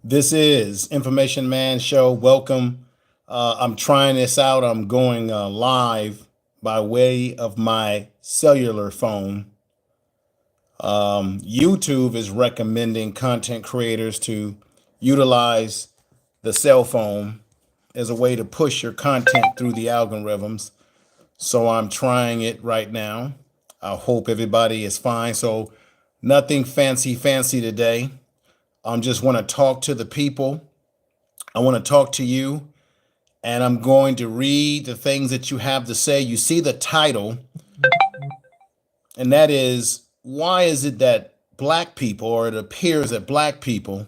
This is Information Man Show. Welcome. I'm trying this out. I'm going live by way of my cellular phone. YouTube is recommending content creators to utilize the cell phone as a way to push your content through the algorithms. So I'm trying it right now. I hope everybody is fine. So nothing fancy today. I just want to talk to the people. I want to talk to you, and I'm going to read the things that you have to say. You see the title, and that is, why is it that black people, or it appears that black people,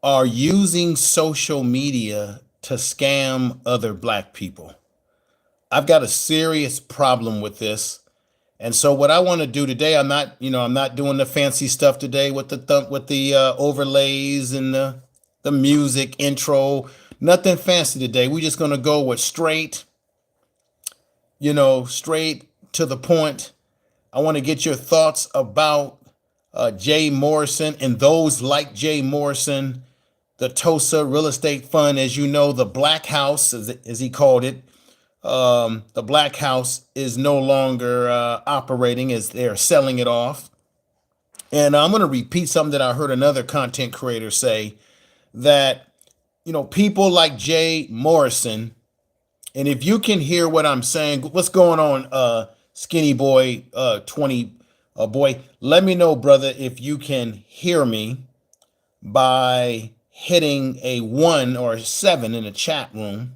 are using social media to scam other black people? I've got a serious problem with this. And so what I want to do today, I'm not doing the fancy stuff today with the overlays and the music intro. Nothing fancy today. We're just going to go with straight to the point. I want to get your thoughts about Jay Morrison and those like Jay Morrison, the TOSA Real Estate Fund, as you know, the Black House, as he called it. The Black House is no longer operating, as they're selling it off. And I'm going to repeat something that I heard another content creator say, that, people like Jay Morrison, and if you can hear what I'm saying, what's going on, Skinny Boy 20 boy, let me know, brother, if you can hear me by hitting a 1 or a 7 in the chat room.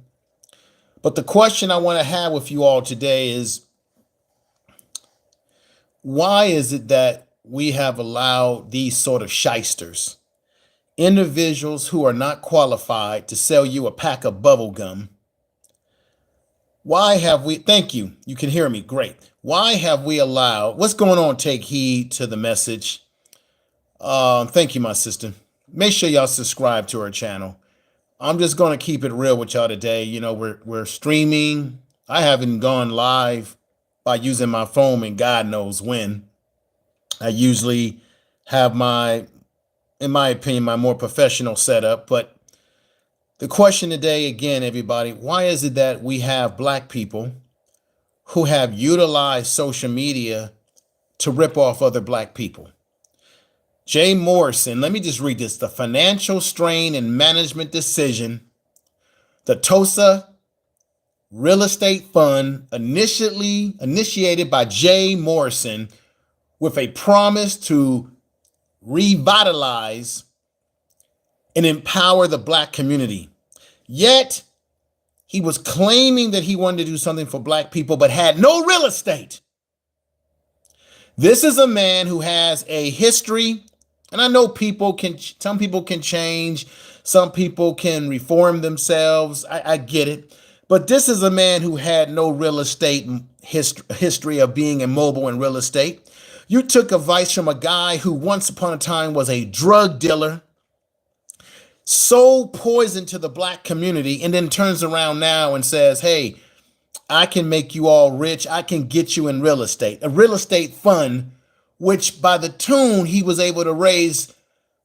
But the question I want to have with you all today is, why is it that we have allowed these sort of shysters, individuals who are not qualified to sell you a pack of bubble gum? Why have we, thank you, you can hear me, great. Why have we allowed, what's going on? Take heed to the message. Thank you, my sister. Make sure y'all subscribe to our channel. I'm just going to keep it real with y'all today. We're streaming. I haven't gone live by using my phone and God knows when. I usually have in my opinion, my more professional setup. But the question today, again, everybody, why is it that we have black people who have utilized social media to rip off other black people? Jay Morrison, let me just read this. The financial strain and management decision, the TOSA Real Estate Fund, initially initiated by Jay Morrison with a promise to revitalize and empower the black community. Yet, he was claiming that he wanted to do something for black people, but had no real estate. This is a man who has a history. And I know some people can change, some people can reform themselves. I get it. But this is a man who had no real estate history of being immobile in real estate. You took advice from a guy who once upon a time was a drug dealer, sold poison to the black community, and then turns around now and says, hey, I can make you all rich. I can get you in real estate, a real estate fund, which by the tune he was able to raise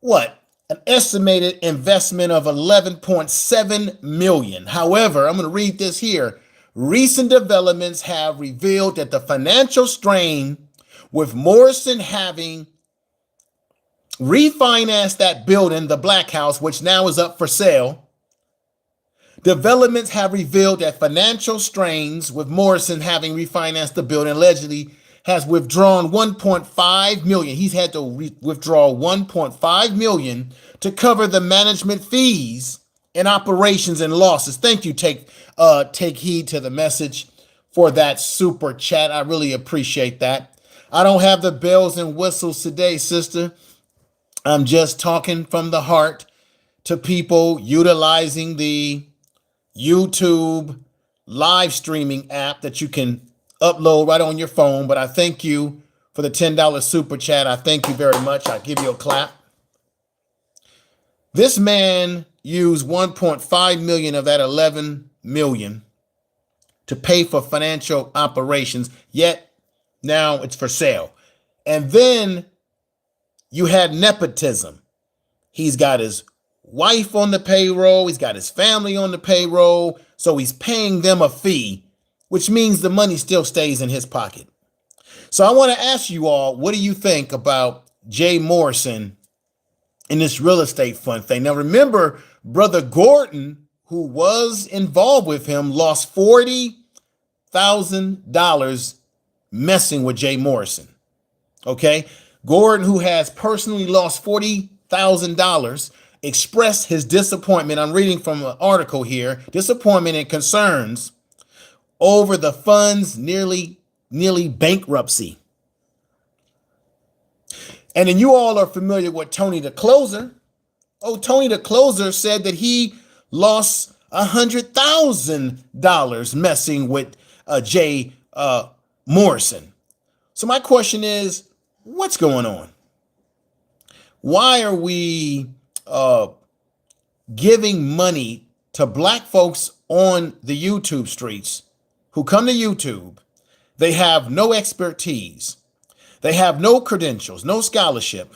an estimated investment of 11.7 million. However, I'm going to read this here. Recent developments have revealed that the financial strain, with Morrison having refinanced that building, the Black House, which now is up for sale. Developments have revealed that financial strains, with Morrison having refinanced the building, allegedly has withdrawn 1.5 million. He's had to withdraw 1.5 million to cover the management fees and operations and losses. Thank you. Take heed to the message for that super chat. I really appreciate that. I don't have the bells and whistles today, sister. I'm just talking from the heart to people utilizing the YouTube live streaming app that you can upload right on your phone. But I thank you for the $10 super chat. I thank you very much. I'll give you a clap. This man used 1.5 million of that 11 million to pay for financial operations, yet now it's for sale. And then you had nepotism. He's got his wife on the payroll. He's got his family on the payroll. So he's paying them a fee, which means the money still stays in his pocket. So I want to ask you all, what do you think about Jay Morrison in this real estate fund thing? Now, remember, Brother Gordon, who was involved with him, lost $40,000 messing with Jay Morrison. Okay. Gordon, who has personally lost $40,000, expressed his disappointment. I'm reading from an article here, disappointment and concerns over the fund's nearly bankruptcy. And then you all are familiar with Tony the Closer. Oh, Tony the Closer said that he lost $100,000 messing with Jay Morrison. So my question is, what's going on? Why are we giving money to black folks on the YouTube streets who come to YouTube? They have no expertise. They have no credentials, no scholarship.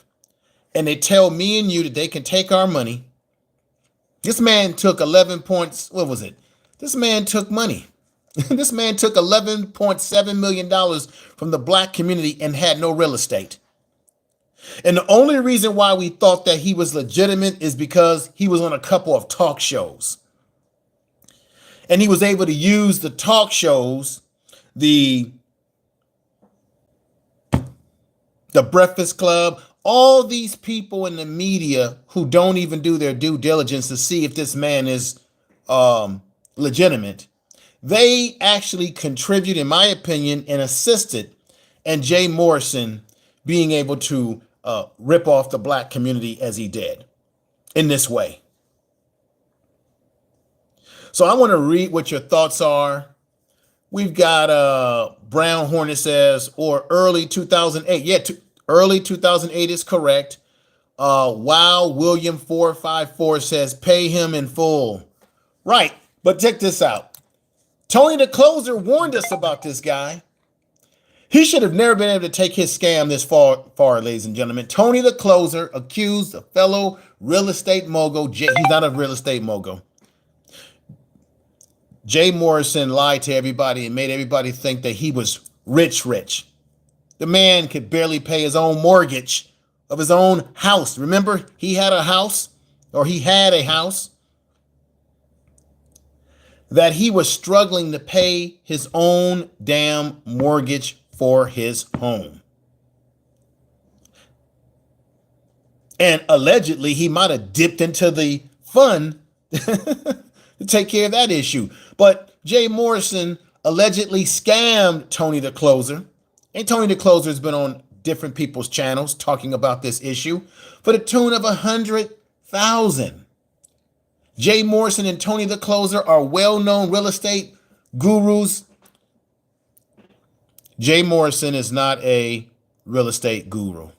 And they tell me and you that they can take our money. This man took 11 points. What was it? This man took money. This man took $11.7 million from the black community and had no real estate. And the only reason why we thought that he was legitimate is because he was on a couple of talk shows. And he was able to use the talk shows, the Breakfast Club, all these people in the media who don't even do their due diligence to see if this man is legitimate. They actually contribute, in my opinion, and assisted in Jay Morrison being able to rip off the black community as he did in this way. So I want to read what your thoughts are. We've got Brown Hornet says, or early 2008. Yeah, early 2008 is correct. Wow, William 454 says, pay him in full. Right, but check this out. Tony the Closer warned us about this guy. He should have never been able to take his scam this far, ladies and gentlemen. Tony the Closer accused a fellow real estate mogul. He's not a real estate mogul. Jay Morrison lied to everybody and made everybody think that he was rich. The man could barely pay his own mortgage of his own house. Remember, he had a house that he was struggling to pay his own damn mortgage for his home. And allegedly, he might have dipped into the fund to take care of that issue. But Jay Morrison allegedly scammed Tony the Closer. And Tony the Closer has been on different people's channels talking about this issue for the tune of $100,000. Jay Morrison and Tony the Closer are well-known real estate gurus. Jay Morrison is not a real estate guru.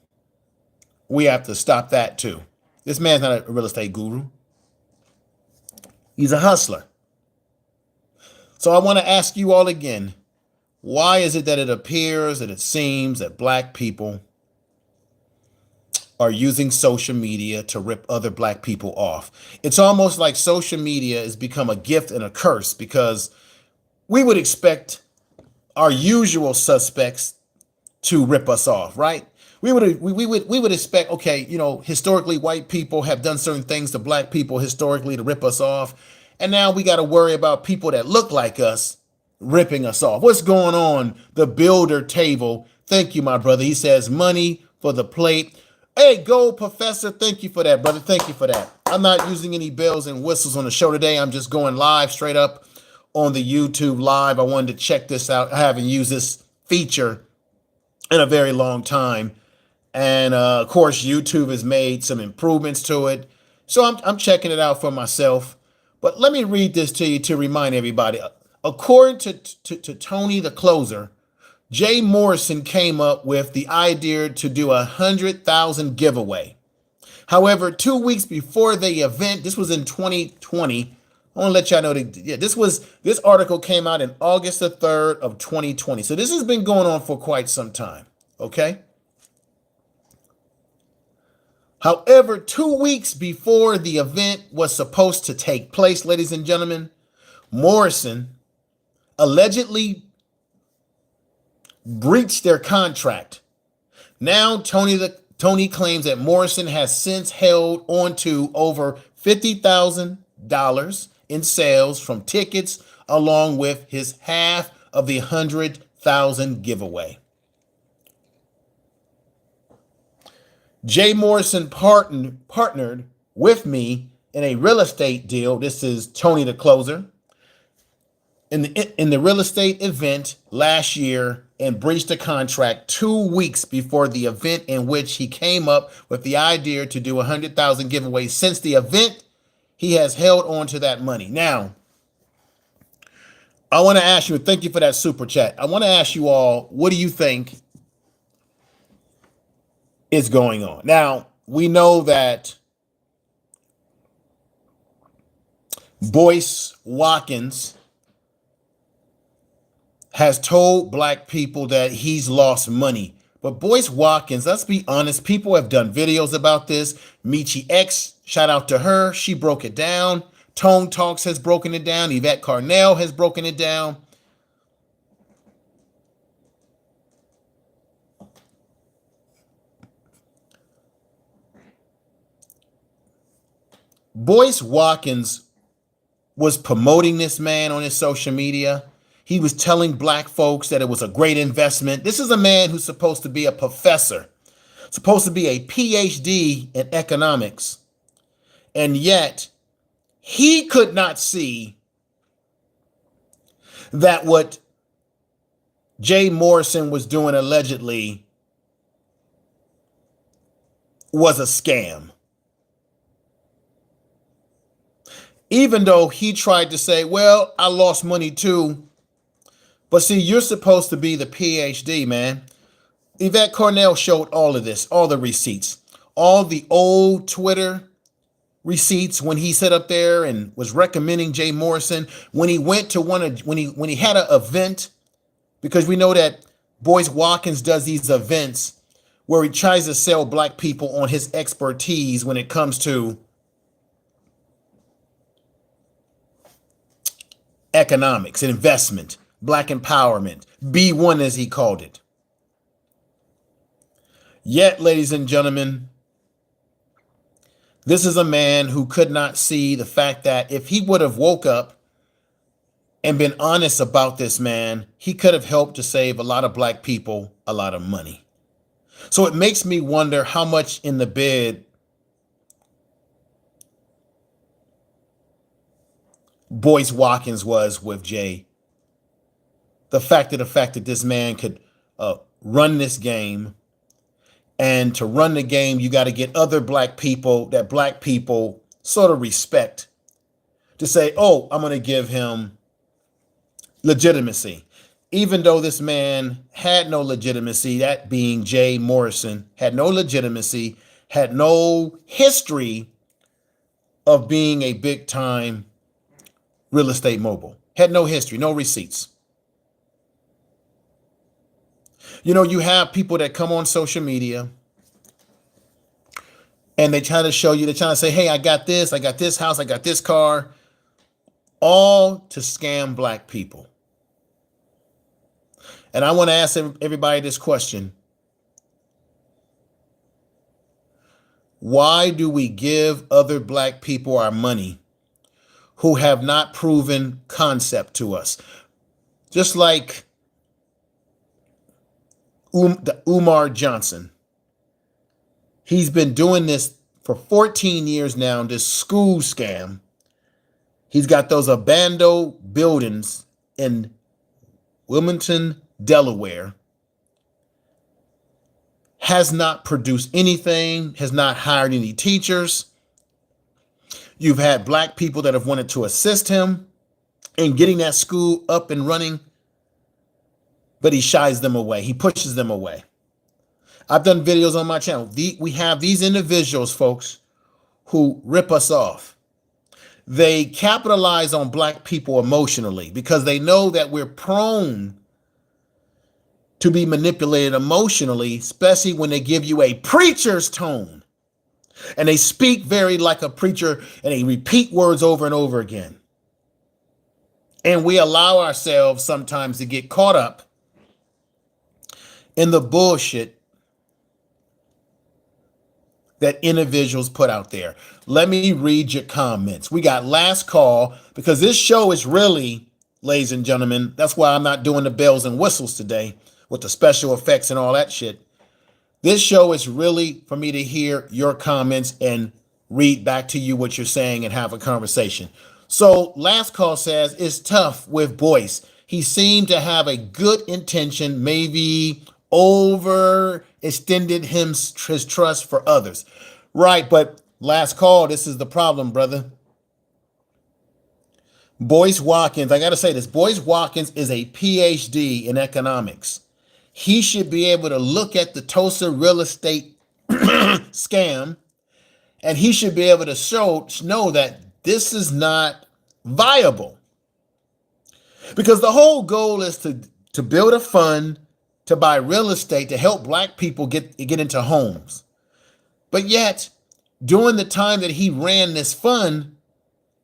We have to stop that too. This man's not a real estate guru. He's a hustler. So I want to ask you all again, why is it that it appears that it seems that black people are using social media to rip other black people off? It's almost like social media has become a gift and a curse, because we would expect our usual suspects to rip us off, right? We would expect, okay, historically white people have done certain things to black people historically to rip us off. And now we got to worry about people that look like us ripping us off. What's going on? The Builder Table. Thank you, my brother. He says money for the plate. Hey, Gold Professor, thank you for that, brother. Thank you for that. I'm not using any bells and whistles on the show today. I'm just going live straight up on the YouTube live. I wanted to check this out. I haven't used this feature in a very long time. And of course, YouTube has made some improvements to it. So I'm checking it out for myself. But let me read this to you to remind everybody. According to Tony the Closer, Jay Morrison came up with the idea to do a 100,000 giveaway. However, 2 weeks before the event, this was in 2020. I want to let y'all know that this article came out in August the 3rd of 2020. So this has been going on for quite some time. Okay. However, 2 weeks before the event was supposed to take place, ladies and gentlemen, Morrison allegedly breached their contract. Now, Tony claims that Morrison has since held on to over $50,000 in sales from tickets, along with his half of the $100,000 giveaway. Jay Morrison partnered with me in a real estate deal. This is Tony the closer. In the real estate event last year, and breached the contract 2 weeks before the event, in which he came up with the idea to do 100,000 giveaways. Since the event, he has held on to that money. Now, I want to ask you, thank you for that super chat. I want to ask you all, what do you think is going on? Now, we know that Boyce Watkins has told black people that he's lost money. But Boyce Watkins, let's be honest, people have done videos about this. Michi X, shout out to her. She broke it down. Tone Talks has broken it down. Yvette Carnell has broken it down. Boyce Watkins was promoting this man on his social media. He was telling black folks that it was a great investment. This is a man who's supposed to be a professor, supposed to be a PhD in economics. And yet he could not see that what Jay Morrison was doing allegedly was a scam. Even though he tried to say, well, I lost money too. But see, you're supposed to be the PhD, man. Yvette Carnell showed all of this, all the receipts, all the old Twitter receipts when he sat up there and was recommending Jay Morrison, when he went to when he had an event, because we know that Boyce Watkins does these events where he tries to sell black people on his expertise when it comes to economics and investment. Black empowerment, B1 as he called it. Yet, ladies and gentlemen, this is a man who could not see the fact that if he would have woke up and been honest about this man, he could have helped to save a lot of black people a lot of money. So it makes me wonder how much in the bed Boyce Watkins was with Jay. The fact that this man could run this game, and to run the game, you got to get other black people that black people sort of respect to say, oh, I'm going to give him legitimacy. Even though this man had no legitimacy, that being Jay Morrison, had no legitimacy, had no history of being a big time real estate mogul, had no history, no receipts. You know, you have people that come on social media and they try to show you, they're trying to say, hey, I got this house, I got this car, all to scam black people. And I want to ask everybody this question. Why do we give other black people our money who have not proven concept to us? Just like Umar Johnson. He's been doing this for 14 years now, this school scam. He's got those abandoned buildings in Wilmington, Delaware. Has not produced anything, has not hired any teachers. You've had black people that have wanted to assist him in getting that school up and running, but he shies them away. He pushes them away. I've done videos on my channel. We have these individuals, folks, who rip us off. They capitalize on black people emotionally because they know that we're prone to be manipulated emotionally, especially when they give you a preacher's tone. And they speak very like a preacher, and they repeat words over and over again. And we allow ourselves sometimes to get caught up in the bullshit that individuals put out there. Let me read your comments. We got last call, because this show is really, ladies and gentlemen, that's why I'm not doing the bells and whistles today with the special effects and all that shit. This show is really for me to hear your comments and read back to you what you're saying and have a conversation. So last call says, it's tough with Boyce. He seemed to have a good intention, maybe overextended his trust for others. Right, but last call, this is the problem, brother. Boyce Watkins, I got to say this, Boyce Watkins is a PhD in economics. He should be able to look at the Tulsa real estate scam, and he should be able to know that this is not viable. Because the whole goal is to build a fund to buy real estate to help black people get into homes. But yet, during the time that he ran this fund,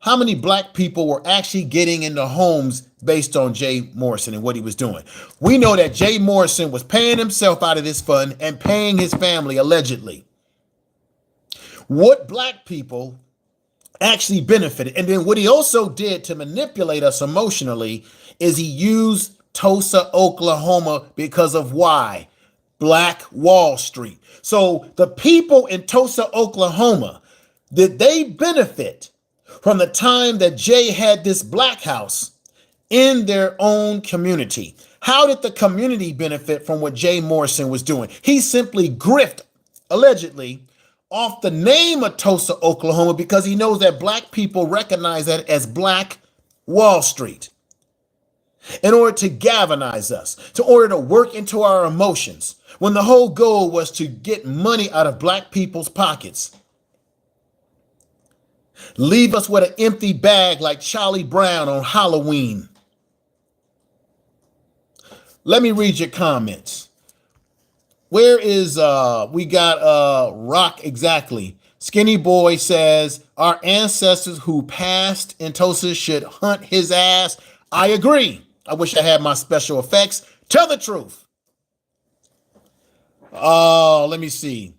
how many black people were actually getting into homes based on Jay Morrison and what he was doing? We know that Jay Morrison was paying himself out of this fund and paying his family, allegedly. What black people actually benefited. And then what he also did to manipulate us emotionally is he used Tulsa, Oklahoma, because of why? Black Wall Street. So the people in Tulsa, Oklahoma, did they benefit from the time that Jay had this black house in their own community? How did the community benefit from what Jay Morrison was doing? He simply grifted, allegedly, off the name of Tulsa, Oklahoma, because he knows that black people recognize that as Black Wall Street. In order to galvanize us, in order to work into our emotions, when the whole goal was to get money out of black people's pockets. Leave us with an empty bag like Charlie Brown on Halloween. Let me read your comments. Where is, we got Rock exactly. Skinny Boy says, our ancestors who passed in Tulsa should hunt his ass. I agree. I wish I had my special effects. Tell the truth. Let me see.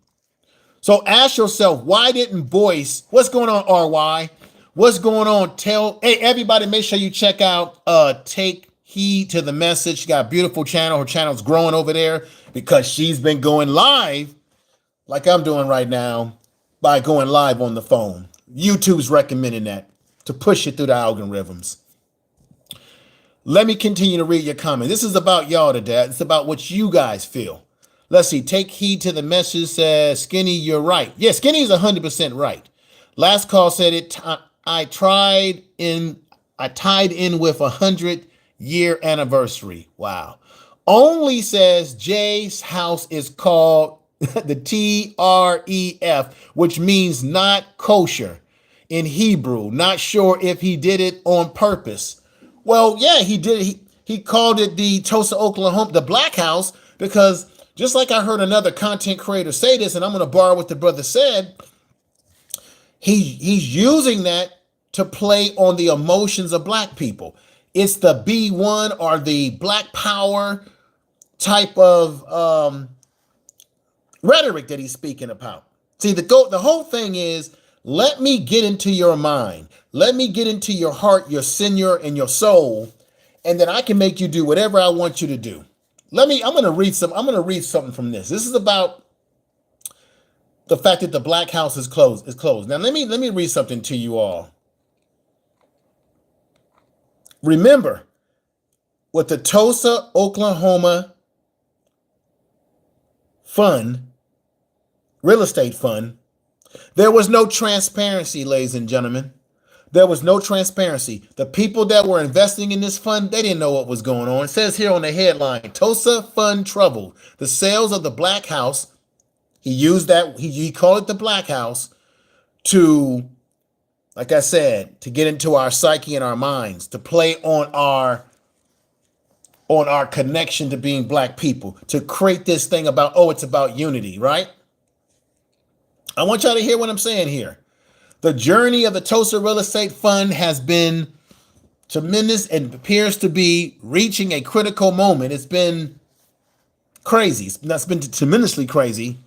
So ask yourself, why didn't Boyce, what's going on, RY? What's going on? Hey, everybody, make sure you check out Take Heed to the Message. She got a beautiful channel. Her channel's growing over there because she's been going live like I'm doing right now by going live on the phone. YouTube's recommending that to push it through the algorithms. Let me continue to read your comment. This is about y'all today. It's about what you guys feel. Let's see. Take heed to the message says, Skinny, you're right. Yeah, Skinny is 100% right. Last call said it. I tied in with 100-year anniversary. Wow. Only says Jay's house is called the TREF, which means not kosher in Hebrew. Not sure if he did it on purpose. Well, yeah, he did. He called it the Tulsa, Oklahoma, the Black House, because just like I heard another content creator say this, and I'm going to borrow what the brother said, he's using that to play on the emotions of black people. It's the B1 or the Black Power type of rhetoric that he's speaking about. See, the whole thing is, let me get into your mind. Let me get into your heart, your sinew, and your soul, and then I can make you do whatever I want you to do. I'm going to read something from this. This is about the fact that the Black House is closed. Now let me read something to you all. Remember, with the Tulsa, Oklahoma fund, real estate fund, there was no transparency, ladies and gentlemen. There was no transparency. The people that were investing in this fund, they didn't know what was going on. It says here on the headline, Tulsa fund troubled. The sales of the Black House, he used that, he called it the Black House to, like I said, to get into our psyche and our minds, to play on our connection to being black people, to create this thing about, oh, it's about unity, right? I want y'all to hear what I'm saying here. The journey of the Tulsa Real Estate Fund has been tremendous and appears to be reaching a critical moment. It's been crazy. That's been tremendously crazy.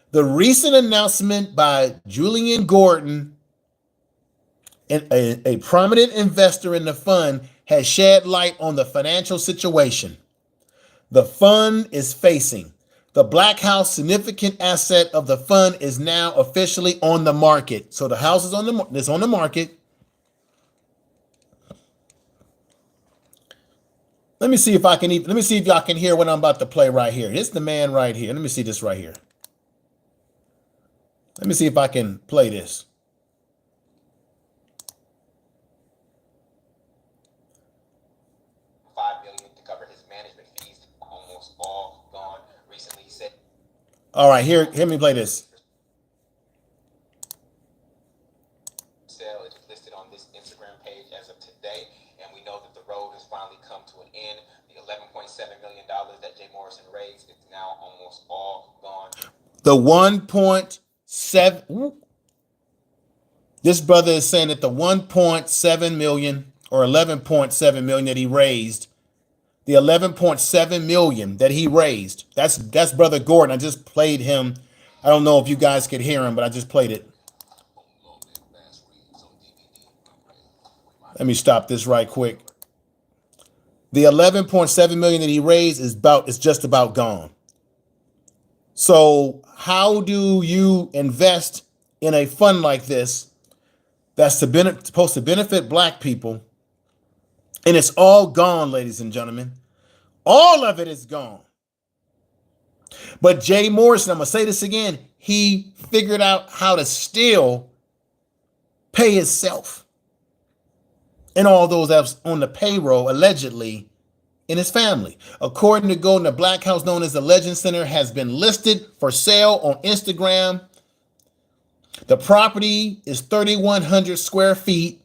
The recent announcement by Julian Gordon, a prominent investor in the fund, has shed light on the financial situation the fund is facing. The Black House, significant asset of the fund, is now officially on the market. So the house is on the market. Let me see if y'all can hear what I'm about to play right here. This is the man right here. Let me see this right here. Let me see if I can play this. $5 million to cover his management fees, almost all gone. Recently, he said. All right, hear me play this. Sale is listed on this Instagram page as of today, and we know that the road has finally come to an end. The $11.7 million that Jay Morrison raised is now almost all gone. The 1.7. This brother is saying that the 1.7 million or 11.7 million that he raised, the 11.7 million that he raised, that's Brother Gordon. I just played him. I don't know if you guys could hear him, but I just played it. Let me stop this right quick. The 11.7 million that he raised is just about gone. So how do you invest in a fund like this that's supposed to benefit Black people, and it's all gone, ladies and gentlemen? All of it is gone. But Jay Morrison, I'm going to say this again, he figured out how to still pay himself and all those that's on the payroll, allegedly, in his family. According to Golden, the Black House, known as the Legend Center, has been listed for sale on Instagram. The property is 3,100 square feet.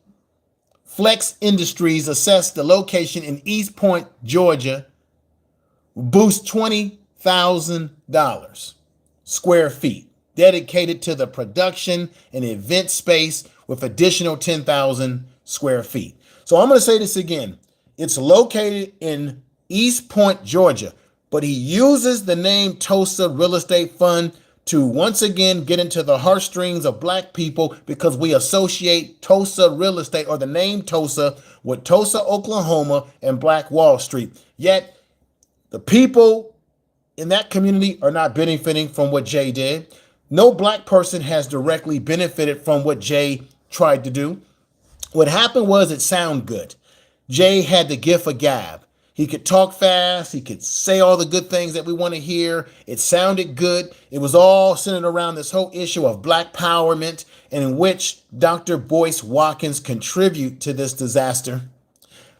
Flex Industries assessed the location in East Point, Georgia, boosts $20,000 square feet, dedicated to the production and event space with additional 10,000 square feet. So I'm going to say this again. It's located in East Point, Georgia, but he uses the name Tulsa Real Estate Fund to once again get into the heartstrings of Black people, because we associate Tulsa real estate, or the name Tulsa, with Tulsa, Oklahoma, and Black Wall Street. Yet the people in that community are not benefiting from what Jay did. No Black person has directly benefited from what Jay tried to do. What happened was it sounded good. Jay had the gift of gab. He could talk fast. He could say all the good things that we want to hear. It sounded good. It was all centered around this whole issue of Black empowerment, and in which Dr. Boyce Watkins contribute to this disaster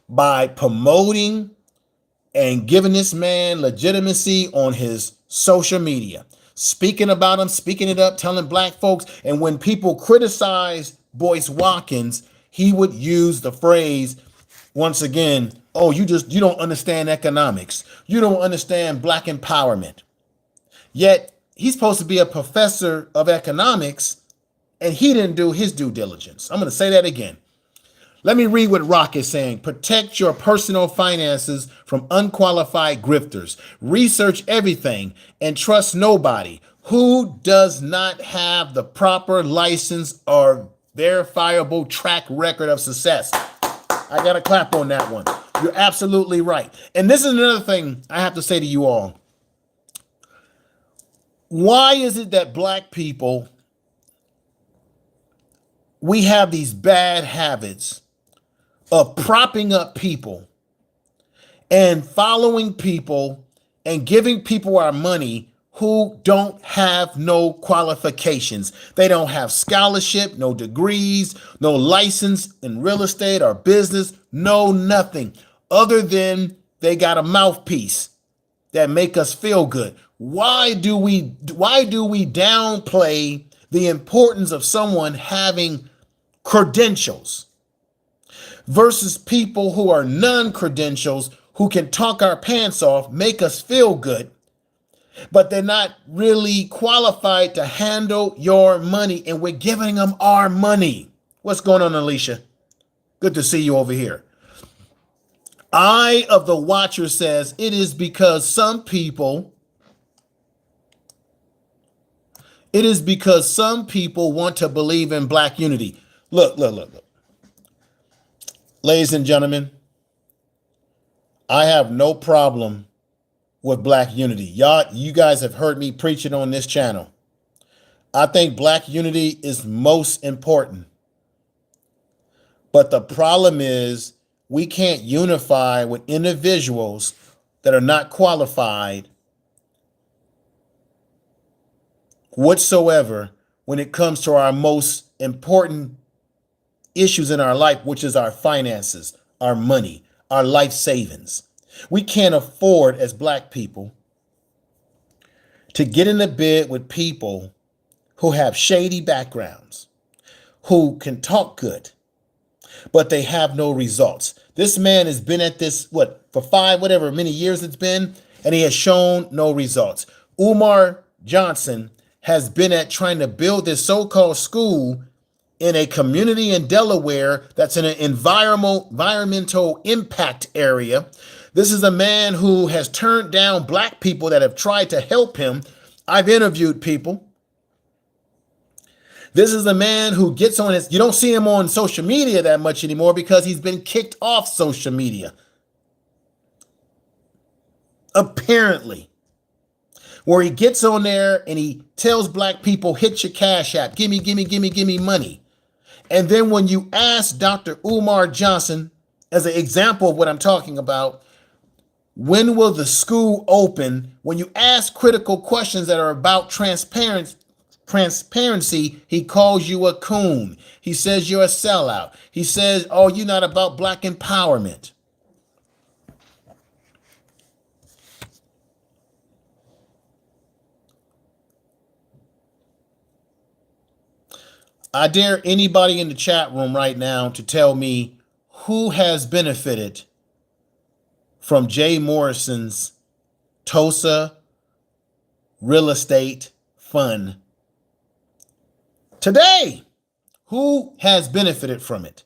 by promoting and giving this man legitimacy on his social media, speaking about him, speaking it up, telling Black folks. And when people criticize Boyce Watkins, he would use the phrase, once again, oh, you don't understand economics. You don't understand Black empowerment. Yet he's supposed to be a professor of economics, and he didn't do his due diligence. I'm going to say that again. Let me read what Rock is saying. Protect your personal finances from unqualified grifters. Research everything and trust nobody who does not have the proper license or verifiable track record of success. I got to clap on that one. You're absolutely right. And this is another thing I have to say to you all. Why is it that Black people, we have these bad habits of propping up people and following people and giving people our money who don't have no qualifications? They don't have scholarship, no degrees, no license in real estate or business, no nothing, other than they got a mouthpiece that make us feel good. Why do we downplay the importance of someone having credentials versus people who are non-credentials, who can talk our pants off, make us feel good, but they're not really qualified to handle your money, and we're giving them our money. What's going on, Alicia? Good to see you over here. Eye of the Watcher says it is because some people want to believe in black unity. Look. Ladies and gentlemen, I have no problem with black unity. You guys have heard me preach it on this channel. I think black unity is most important. But the problem is we can't unify with individuals that are not qualified whatsoever when it comes to our most important issues in our life, which is our finances, our money, our life savings. We can't afford as black people to get in a bed with people who have shady backgrounds, who can talk good, but they have no results. This man has been at this, for many years it's been, and he has shown no results. Umar Johnson has been at trying to build this so-called school in a community in Delaware that's in an environmental impact area. This is a man who has turned down black people that have tried to help him. I've interviewed people. This is a man who gets on you don't see him on social media that much anymore because he's been kicked off social media. Apparently. Where he gets on there and he tells black people, hit your cash app, give me money. And then when you ask Dr. Umar Johnson, as an example of what I'm talking about, when will the school open? When you ask critical questions that are about transparency, he calls you a coon. He says you're a sellout. He says, oh, you're not about black empowerment. I dare anybody in the chat room right now to tell me who has benefited from Jay Morrison's Tulsa real estate fund today. Who has benefited from it?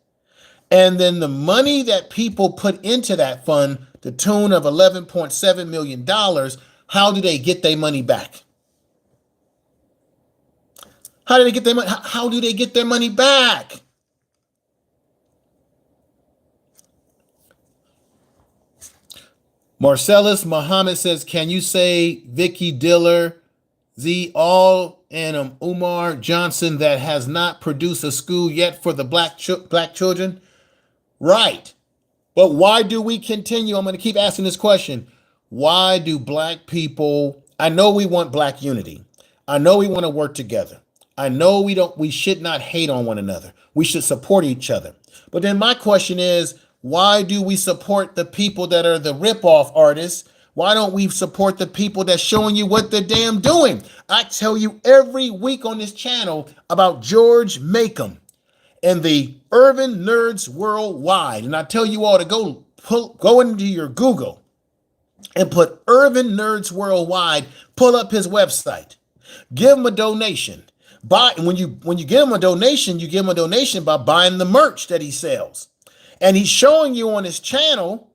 And then the money that people put into that fund, the tune of $11.7 million, how do they get their money back? How do they get their money? How do they get their money back? Marcellus Muhammad says, can you say Vicky Diller, all and Umar Johnson that has not produced a school yet for the black children? Right. But why do we continue? I'm going to keep asking this question. Why do black people, I know we want black unity. I know we want to work together. I know we should not hate on one another. We should support each other. But then my question is, why do we support the people that are the ripoff artists? Why don't we support the people that's showing you what they're damn doing? I tell you every week on this channel about George Makem and the Urban Nerds Worldwide. And I tell you all to go into your Google and put Urban Nerds Worldwide, pull up his website, give him a donation. When you give him a donation, you give him a donation by buying the merch that he sells. And he's showing you on his channel,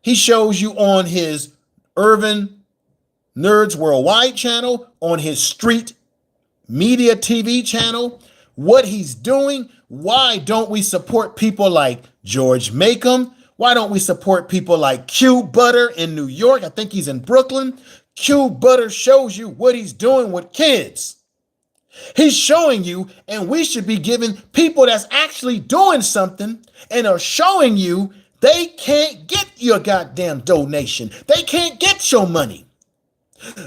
he shows you on his Urban Nerds Worldwide channel, on his Street Media TV channel, what he's doing. Why don't we support people like George Makem? Why don't we support people like Q Butter in New York? I think he's in Brooklyn. Q Butter shows you what he's doing with kids. He's showing you, and we should be giving people that's actually doing something and are showing you they can't get your goddamn donation. They can't get your money.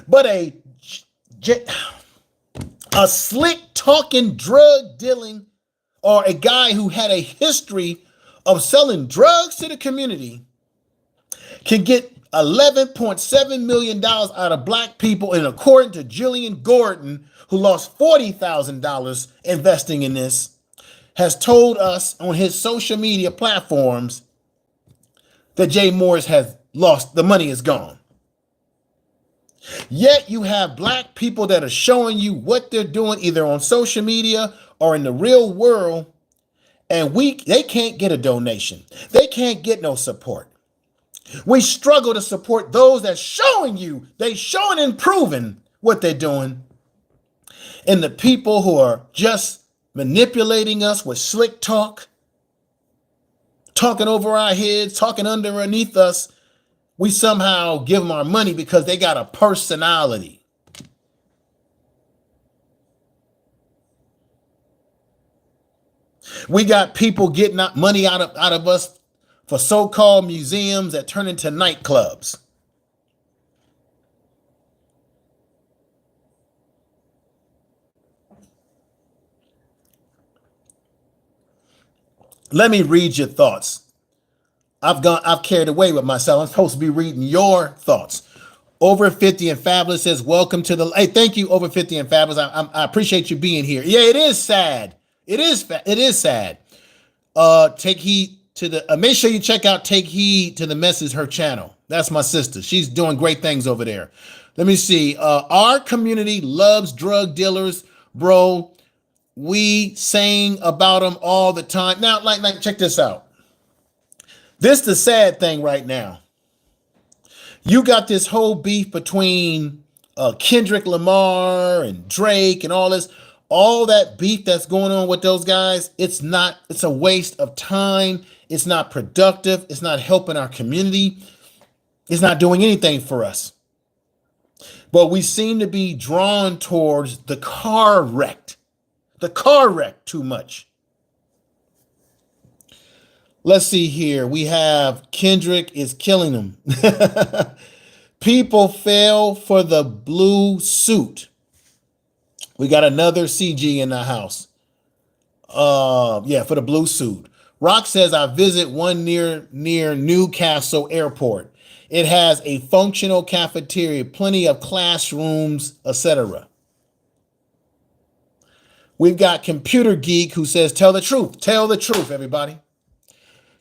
But a slick talking drug dealing or a guy who had a history of selling drugs to the community can get $11.7 million out of black people. And according to Jillian Gordon, who lost $40,000 investing in this, has told us on his social media platforms that Jay Morris has lost, the money is gone. Yet you have black people that are showing you what they're doing either on social media or in the real world, and they can't get a donation. They can't get no support. We struggle to support those that showing you, they showing and proving what they're doing. And the people who are just manipulating us with slick talk, talking over our heads, talking underneath us, we somehow give them our money because they got a personality. We got people getting money out of us for so-called museums that turn into nightclubs. Let me read your thoughts. I've carried away with myself. I'm supposed to be reading your thoughts. Over 50 and Fabulous says, welcome to the, hey, thank you, Over 50 and Fabulous. I appreciate you being here. Yeah, it is sad. It is sad. Take heed to the, make sure you check out Take Heed to the Message, her channel. That's my sister. She's doing great things over there. Let me see. Our community loves drug dealers, bro. We sing about them all the time. Now, like, check this out. This is the sad thing right now. You got this whole beef between Kendrick Lamar and Drake and all that beef that's going on with those guys. It's a waste of time. It's not productive. It's not helping our community. It's not doing anything for us. But we seem to be drawn towards the car wreck too much. Let's see here. We have Kendrick is killing them. People fell for the blue suit. We got another CG in the house. Yeah, for the blue suit. Rock says, I visit one near Newcastle Airport. It has a functional cafeteria, plenty of classrooms, etc. We've got Computer Geek who says, tell the truth. Tell the truth, everybody.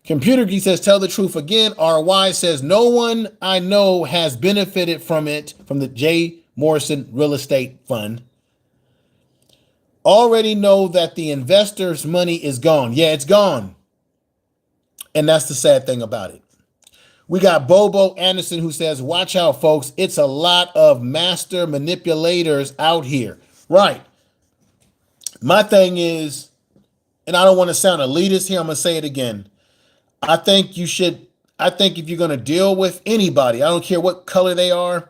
Computer Geek says, tell the truth again. RY says, no one I know has benefited from it, from the J. Morrison Real Estate Fund. Already know that the investors' money is gone. Yeah, it's gone. And that's the sad thing about it. We got Bobo Anderson who says, watch out, folks. It's a lot of master manipulators out here. Right. My thing is, and I don't want to sound elitist here, I'm going to say it again. I think if you're going to deal with anybody, I don't care what color they are,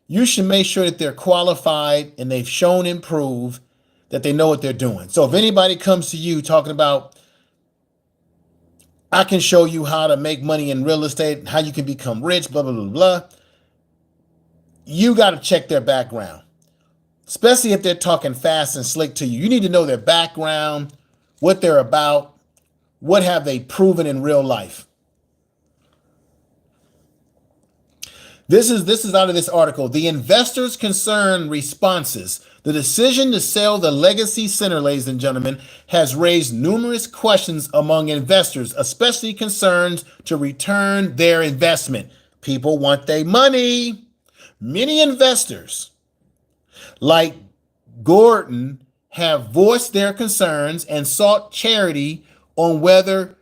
you should make sure that they're qualified and they've shown and proved that they know what they're doing. So if anybody comes to you talking about, I can show you how to make money in real estate, how you can become rich, blah, blah, blah, blah, you got to check their background, especially if they're talking fast and slick to you. You need to know their background, what they're about. What have they proven in real life? This is out of this article. The investors' concern responses. The decision to sell the Legacy Center, ladies and gentlemen, has raised numerous questions among investors, especially concerns to return their investment. People want their money. Many investors, like Gordon, have voiced their concerns and sought charity on whether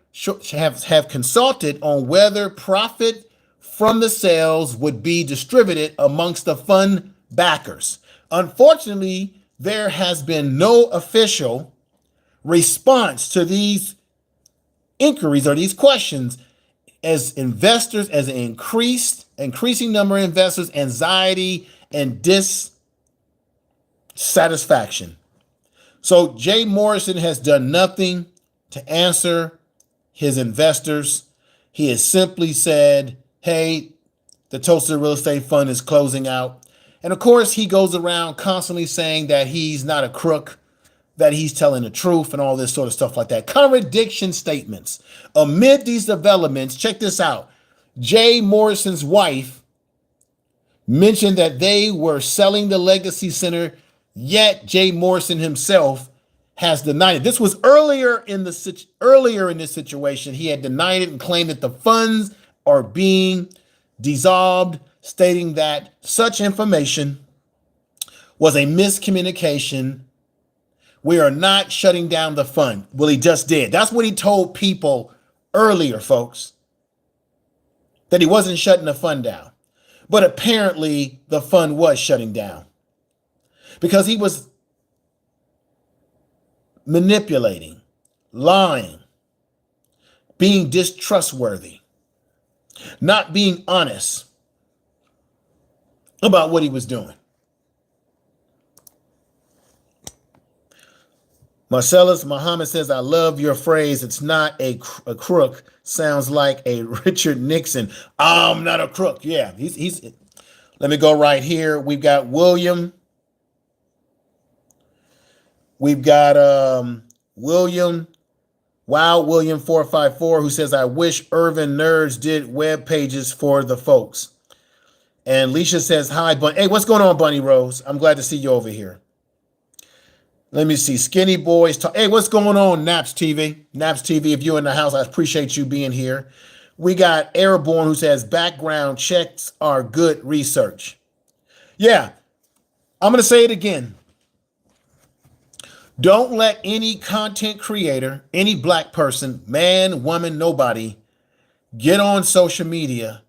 have consulted on whether profit from the sales would be distributed amongst the fund backers. Unfortunately, there has been no official response to these inquiries or these questions as investors, as an increasing number of investors, anxiety and dissatisfaction. So Jay Morrison has done nothing to answer his investors. He has simply said, hey, the Tulsa Real Estate Fund is closing out. And of course, he goes around constantly saying that he's not a crook, that he's telling the truth and all this sort of stuff like that. Contradiction statements. Amid these developments, check this out. Jay Morrison's wife mentioned that they were selling the Legacy Center, yet Jay Morrison himself has denied it. This was earlier in this situation. He had denied it and claimed that the funds are being dissolved. stating that such information was a miscommunication. We are not shutting down the fund. Well, he just did. That's what he told people earlier, folks, that he wasn't shutting the fund down. But apparently the fund was shutting down because he was manipulating, lying, being distrustworthy, not being honest about what he was doing. Marcellus Muhammad says, I love your phrase. It's not a crook. Sounds like a Richard Nixon. I'm not a crook. Yeah, he's. Let me go right here. We've got William. We've got William. Wow, William 454, who says, I wish Urban Nerds did web pages for the folks. And Leisha says, hi, Bunny. Hey, what's going on, Bunny Rose? I'm glad to see you over here. Let me see. Skinny Boys talk. Hey, what's going on, Naps TV? Naps TV, if you're in the house, I appreciate you being here. We got Airborne, who says background checks are good research. Yeah, I'm going to say it again. Don't let any content creator, any black person, man, woman, nobody, get on social media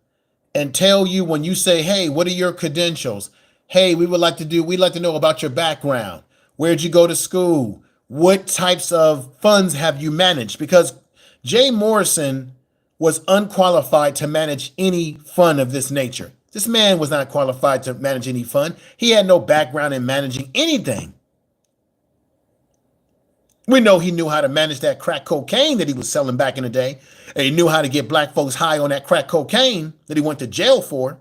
and tell you when you say, hey, what are your credentials? Hey, we'd like to know about your background. Where'd you go to school? What types of funds have you managed? Because Jay Morrison was unqualified to manage any fund of this nature. This man was not qualified to manage any fund. He had no background in managing anything. We know he knew how to manage that crack cocaine that he was selling back in the day. And he knew how to get black folks high on that crack cocaine that he went to jail for.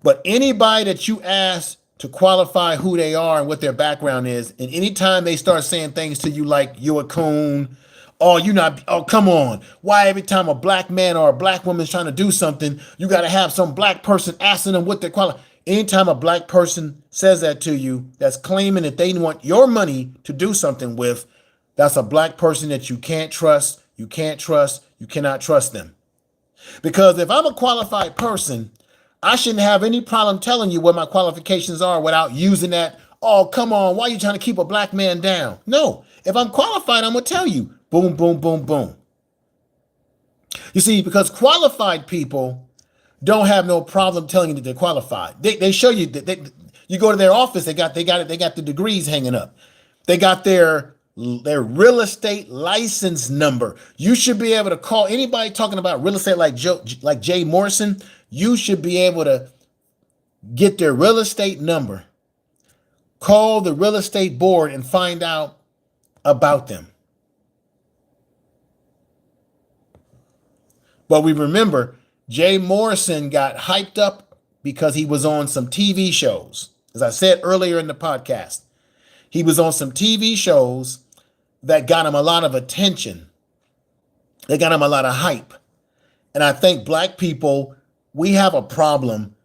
But anybody that you ask to qualify who they are and what their background is, and anytime they start saying things to you like you're a coon, oh, come on. Why every time a black man or a black woman is trying to do something, you got to have some black person asking them what they're qualified. Anytime a black person says that to you, that's claiming that they want your money to do something with, that's a black person that you can't trust, you cannot trust them. Because if I'm a qualified person, I shouldn't have any problem telling you what my qualifications are without using that, oh, come on, why are you trying to keep a black man down? No, if I'm qualified, I'm going to tell you, boom, boom, boom, boom. You see, because qualified people don't have no problem telling you that they're qualified. They show you that you go to their office, they got the degrees hanging up. They got their real estate license number. You should be able to call anybody talking about real estate like Jay Morrison. You should be able to get their real estate number, call the real estate board and find out about them. But we remember Jay Morrison got hyped up because he was on some TV shows. As I said earlier in the podcast, he was on some TV shows that got him a lot of attention. They got him a lot of hype. And I think black people, we have a problem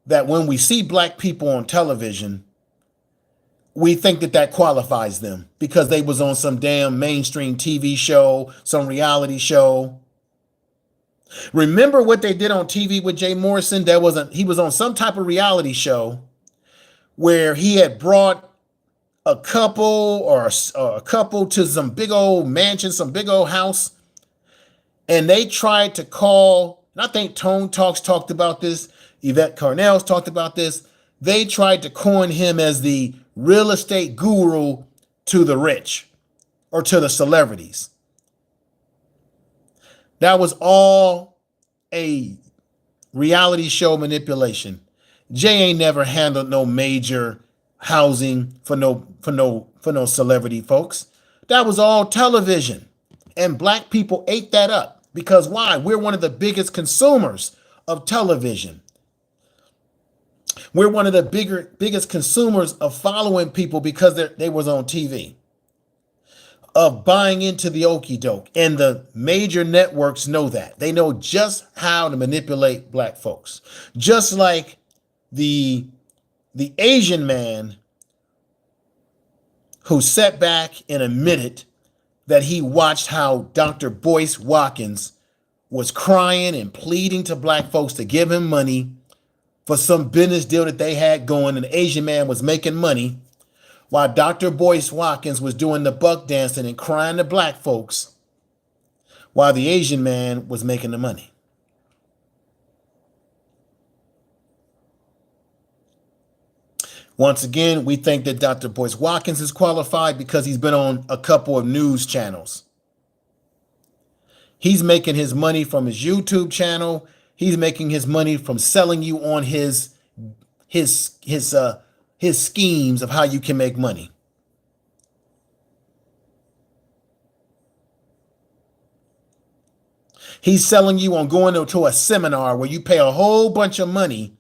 that when we see black people on television, we think that qualifies them because they was on some damn mainstream TV show, some reality show. Remember what they did on TV with Jay Morrison? He was on some type of reality show where he had brought a couple or a couple to some big old mansion, some big old house. And they tried to call, and I think Tone Talks talked about this, Yvette Carnell's talked about this. They tried to coin him as the real estate guru to the rich or to the celebrities. That was all a reality show manipulation. Jay ain't never handled no major housing for no celebrity folks. That was all television. And black people ate that up. Because why? We're one of the biggest consumers of television. We're one of the biggest consumers of following people because they was on TV. Of buying into the okie doke. And the major networks know that. They know just how to manipulate black folks. Just like the Asian man who sat back and admitted that he watched how Dr. Boyce Watkins was crying and pleading to black folks to give him money for some business deal that they had going, and the Asian man was making money while Dr. Boyce Watkins was doing the buck dancing and crying to black folks while the Asian man was making the money. Once again, we think that Dr. Boyce Watkins is qualified because he's been on a couple of news channels. He's making his money from his YouTube channel. He's making his money from selling you on his schemes of how you can make money. He's selling you on going to a seminar where you pay a whole bunch of money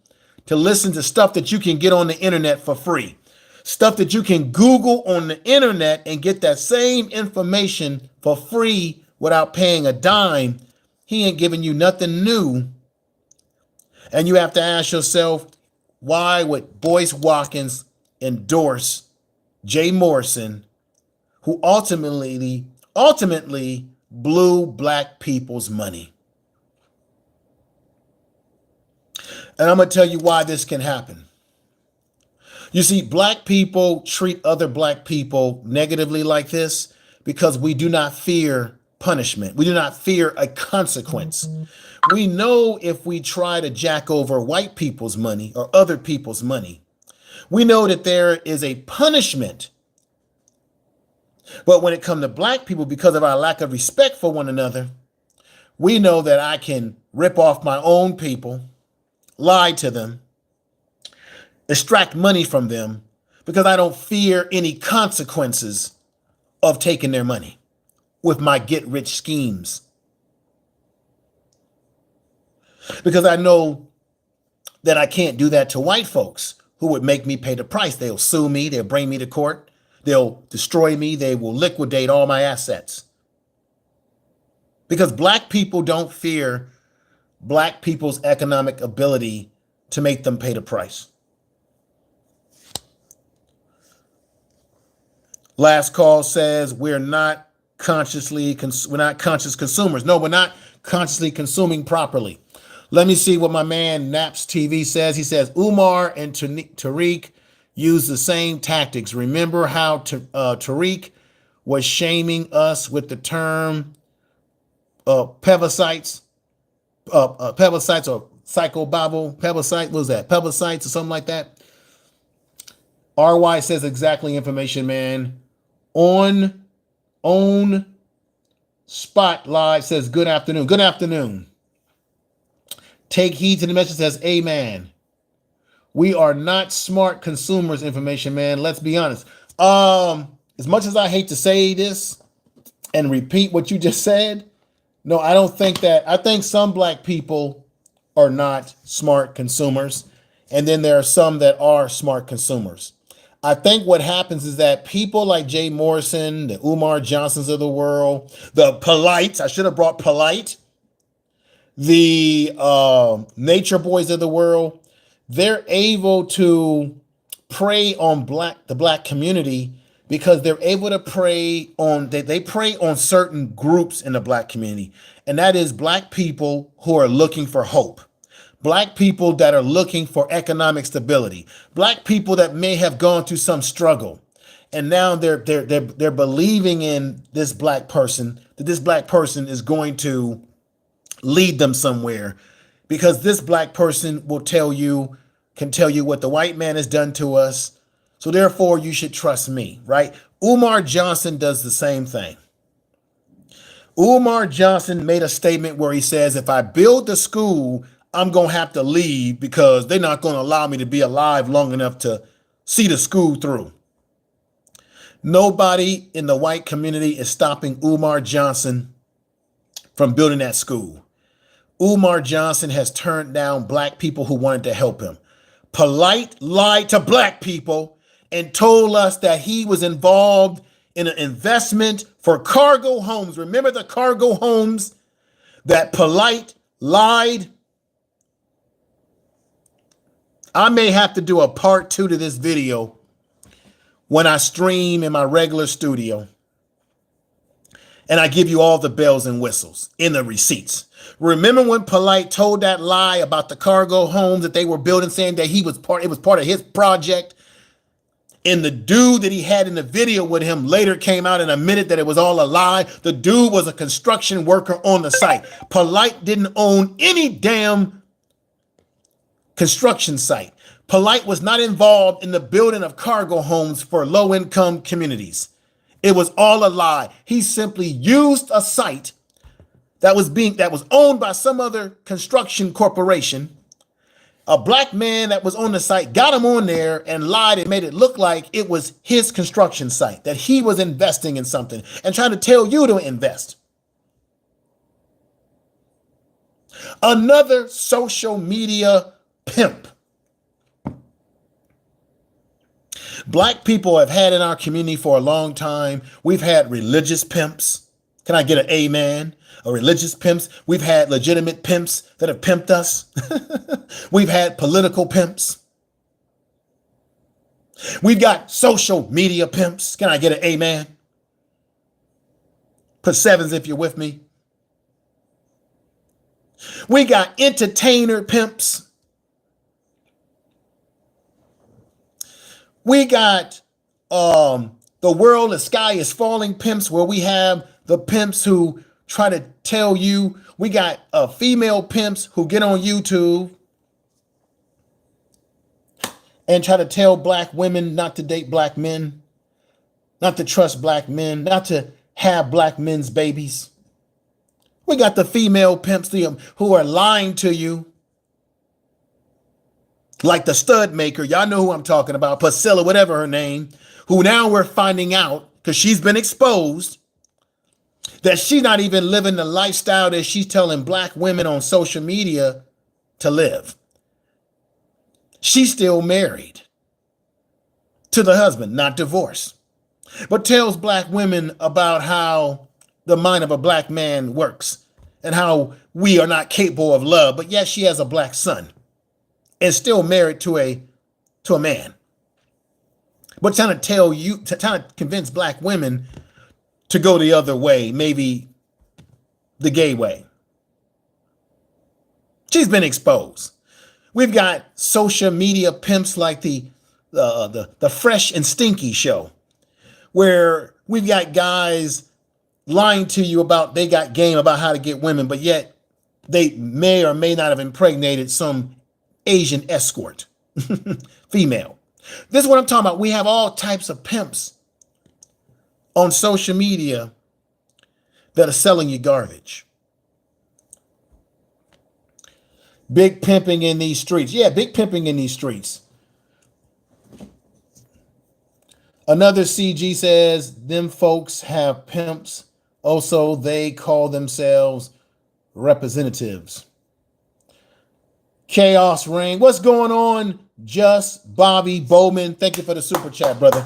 to listen to stuff that you can get on the internet for free. Stuff that you can Google on the internet and get that same information for free without paying a dime. He ain't giving you nothing new. And you have to ask yourself, why would Boyce Watkins endorse Jay Morrison, who ultimately blew black people's money? And I'm going to tell you why this can happen. You see, black people treat other black people negatively like this because we do not fear punishment. We do not fear a consequence. We know if we try to jack over white people's money or other people's money, we know that there is a punishment. But when it comes to black people, because of our lack of respect for one another, we know that I can rip off my own people, lie to them, extract money from them, because I don't fear any consequences of taking their money with my get-rich schemes. Because I know that I can't do that to white folks who would make me pay the price. They'll sue me, they'll bring me to court, they'll destroy me, they will liquidate all my assets. Because black people don't fear black people's economic ability to make them pay the price. Last call says we're not conscious consumers. No, we're not consciously consuming properly. Let me see what my man Naps TV says. He says Umar and Tariq use the same tactics. Remember how Tariq was shaming us with the term pebblicites or psychobabble, pebblicites, what was that? Pebblicites or something like that. RY says exactly information, man. On Spot Live says good afternoon. Good afternoon. Take heed to the message, says amen. We are not smart consumers, information, man. Let's be honest. As much as I hate to say this and repeat what you just said, no, I don't think that. I think some black people are not smart consumers, and then there are some that are smart consumers. I think what happens is that people like Jay Morrison, the Umar Johnsons of the world, the Polites, I should have brought Polite, the Nature Boys of the world, they're able to prey on the black community because they're able to prey on, they prey on certain groups in the black community. And that is black people who are looking for hope. Black people that are looking for economic stability. Black people that may have gone through some struggle. And now they're believing in this black person, that this black person is going to lead them somewhere, because this black person can tell you what the white man has done to us. So therefore you should trust me, right? Umar Johnson does the same thing. Umar Johnson made a statement where he says, if I build the school, I'm going to have to leave because they're not going to allow me to be alive long enough to see the school through. Nobody in the white community is stopping Umar Johnson from building that school. Umar Johnson has turned down black people who wanted to help him. Polite lied to black people and told us that he was involved in an investment for cargo homes. Remember the cargo homes that Polite lied? I may have to do a part 2 to this video when I stream in my regular studio. And I give you all the bells and whistles in the receipts. Remember when Polite told that lie about the cargo homes that they were building, saying that it was part of his project? And the dude that he had in the video with him later came out and admitted that it was all a lie. The dude was a construction worker on the site. Polite didn't own any damn construction site. Polite was not involved in the building of cargo homes for low-income communities. It was all a lie. He simply used a site that was owned by some other construction corporation. A black man that was on the site got him on there and lied and made it look like it was his construction site, that he was investing in something and trying to tell you to invest. Another social media pimp. Black people have had in our community for a long time. We've had religious pimps. Can I get an amen? A religious pimps. We've had legitimate pimps that have pimped us. We've had political pimps. We've got social media pimps. Can I get an amen? Put sevens if you're with me. We got entertainer pimps. We got the world, the sky is falling pimps, where we have the pimps who try to tell you. We got female pimps who get on YouTube and try to tell black women not to date black men, not to trust black men, not to have black men's babies. We got the female pimps who are lying to you. Like the stud maker, y'all know who I'm talking about, Priscilla, whatever her name, who now we're finding out, because she's been exposed, that she's not even living the lifestyle that she's telling black women on social media to live. She's still married to the husband, not divorced, but tells black women about how the mind of a black man works and how we are not capable of love, but yet she has a black son and still married to a man. But trying to convince black women to go the other way, maybe the gay way. She's been exposed. We've got social media pimps like the Fresh and Stinky show, where we've got guys lying to you about they got game about how to get women, but yet they may or may not have impregnated some Asian escort, female. This is what I'm talking about. We have all types of pimps on social media that are selling you garbage. Big pimping in these streets. Yeah, big pimping in these streets. Another CG says, them folks have pimps. Also, they call themselves representatives. Chaos Reign. What's going on? Just Bobby Bowman. Thank you for the super chat, brother.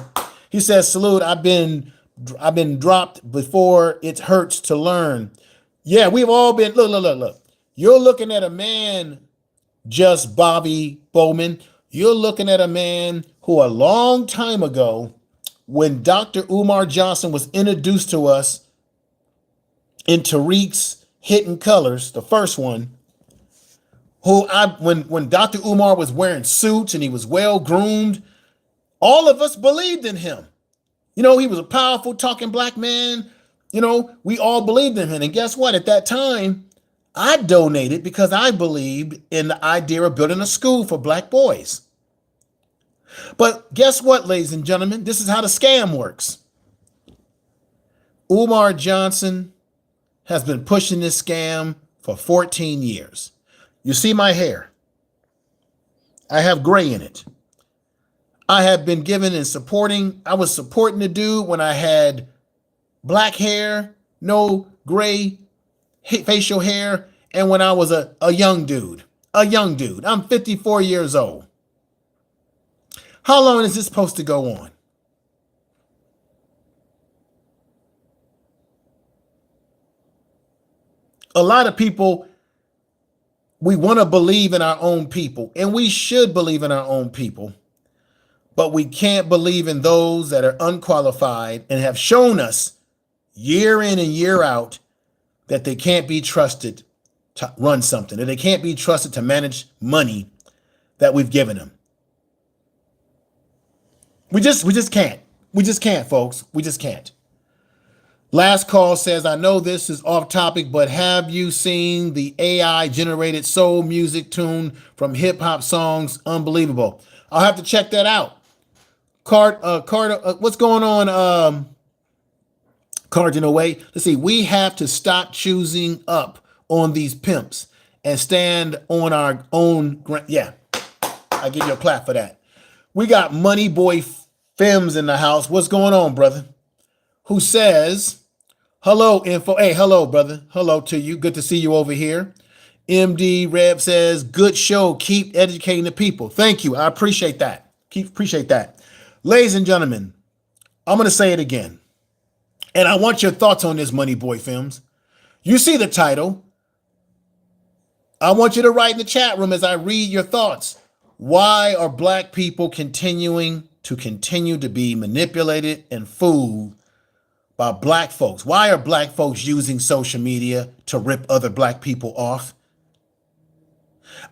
He says, salute. I've been dropped before. It hurts to learn. Yeah, we've all been. Look. You're looking at a man, Just Bobby Bowman. You're looking at a man who a long time ago, when Dr. Umar Johnson was introduced to us in Tariq's Hidden Colors, the first one, when Dr. Umar was wearing suits and he was well groomed, all of us believed in him. You know, he was a powerful talking black man. You know, we all believed in him. And guess what? At that time, I donated because I believed in the idea of building a school for black boys. But guess what, ladies and gentlemen? This is how the scam works. Umar Johnson has been pushing this scam for 14 years. You see my hair? I have gray in it. I have been given and supporting. I was supporting the dude when I had black hair, no gray facial hair, and when I was a young dude. I'm 54 years old. How long is this supposed to go on? A lot of people, we want to believe in our own people, and we should believe in our own people, but we can't believe in those that are unqualified and have shown us year in and year out that they can't be trusted to run something, that they can't be trusted to manage money that we've given them. We just can't. We just can't, folks. We just can't. Last call says, I know this is off topic, but have you seen the AI generated soul music tune from hip hop songs? Unbelievable. I'll have to check that out. Carter, what's going on? Cardinal Way. Let's see. We have to stop choosing up on these pimps and stand on our own ground. Yeah, I give you a clap for that. We got Money Boy Fims in the house. What's going on, brother? Who says, hello, info. Hey, hello, brother. Hello to you. Good to see you over here. MD Reb says, good show. Keep educating the people. Thank you. I appreciate that. Appreciate that. Ladies and gentlemen, I'm going to say it again. And I want your thoughts on this, Money Boy Films. You see the title. I want you to write in the chat room as I read your thoughts. Why are black people continue to be manipulated and fooled by black folks? Why are black folks using social media to rip other black people off?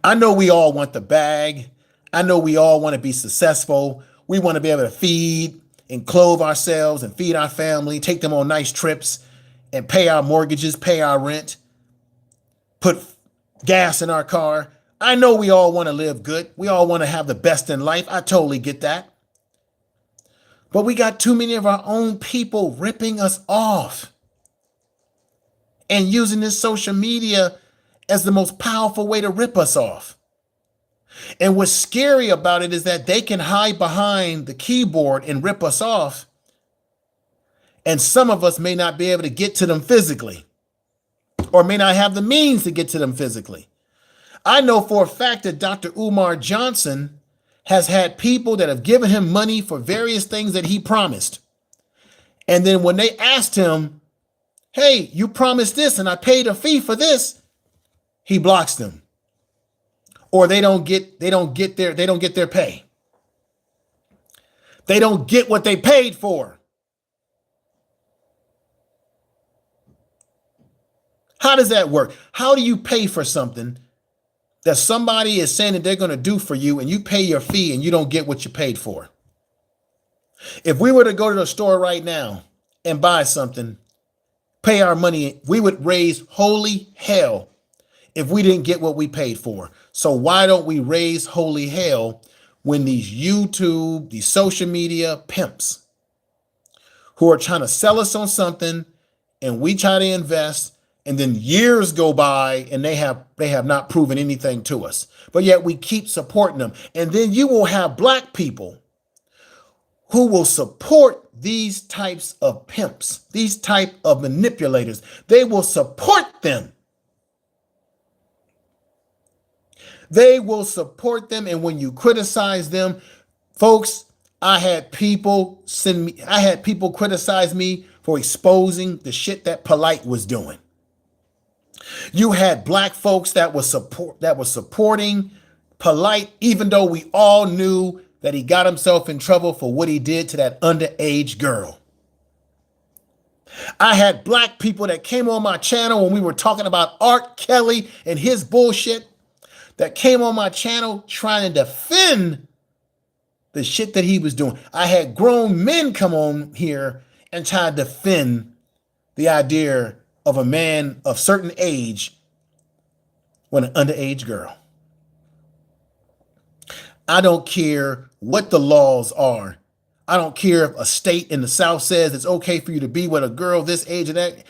I know we all want the bag. I know we all want to be successful. We want to be able to feed and clothe ourselves and feed our family, take them on nice trips and pay our mortgages, pay our rent, put gas in our car. I know we all want to live good. We all want to have the best in life. I totally get that. But we got too many of our own people ripping us off and using this social media as the most powerful way to rip us off. And what's scary about it is that they can hide behind the keyboard and rip us off. And some of us may not be able to get to them physically or may not have the means to get to them physically. I know for a fact that Dr. Umar Johnson has had people that have given him money for various things that he promised. And then when they asked him, hey, you promised this and I paid a fee for this, he blocks them. Or they don't get their pay. They don't get what they paid for. How does that work? How do you pay for something that somebody is saying that they're going to do for you and you pay your fee and you don't get what you paid for? If we were to go to the store right now and buy something, pay our money, we would raise holy hell if we didn't get what we paid for. So why don't we raise holy hell when these YouTube, these social media pimps who are trying to sell us on something and we try to invest and then years go by and they have not proven anything to us, but yet we keep supporting them. And then you will have black people who will support these types of pimps, these type of manipulators. They will support them. They will support them. And when you criticize them, folks, I had people criticize me for exposing the shit that Polite was doing. You had black folks that was supporting Polite, even though we all knew that he got himself in trouble for what he did to that underage girl. I had black people that came on my channel when we were talking about Art Kelly and his bullshit, that came on my channel trying to defend the shit that he was doing. I had grown men come on here and try to defend the idea of a man of certain age with an underage girl. I don't care what the laws are. I don't care if a state in the South says it's okay for you to be with a girl this age or that.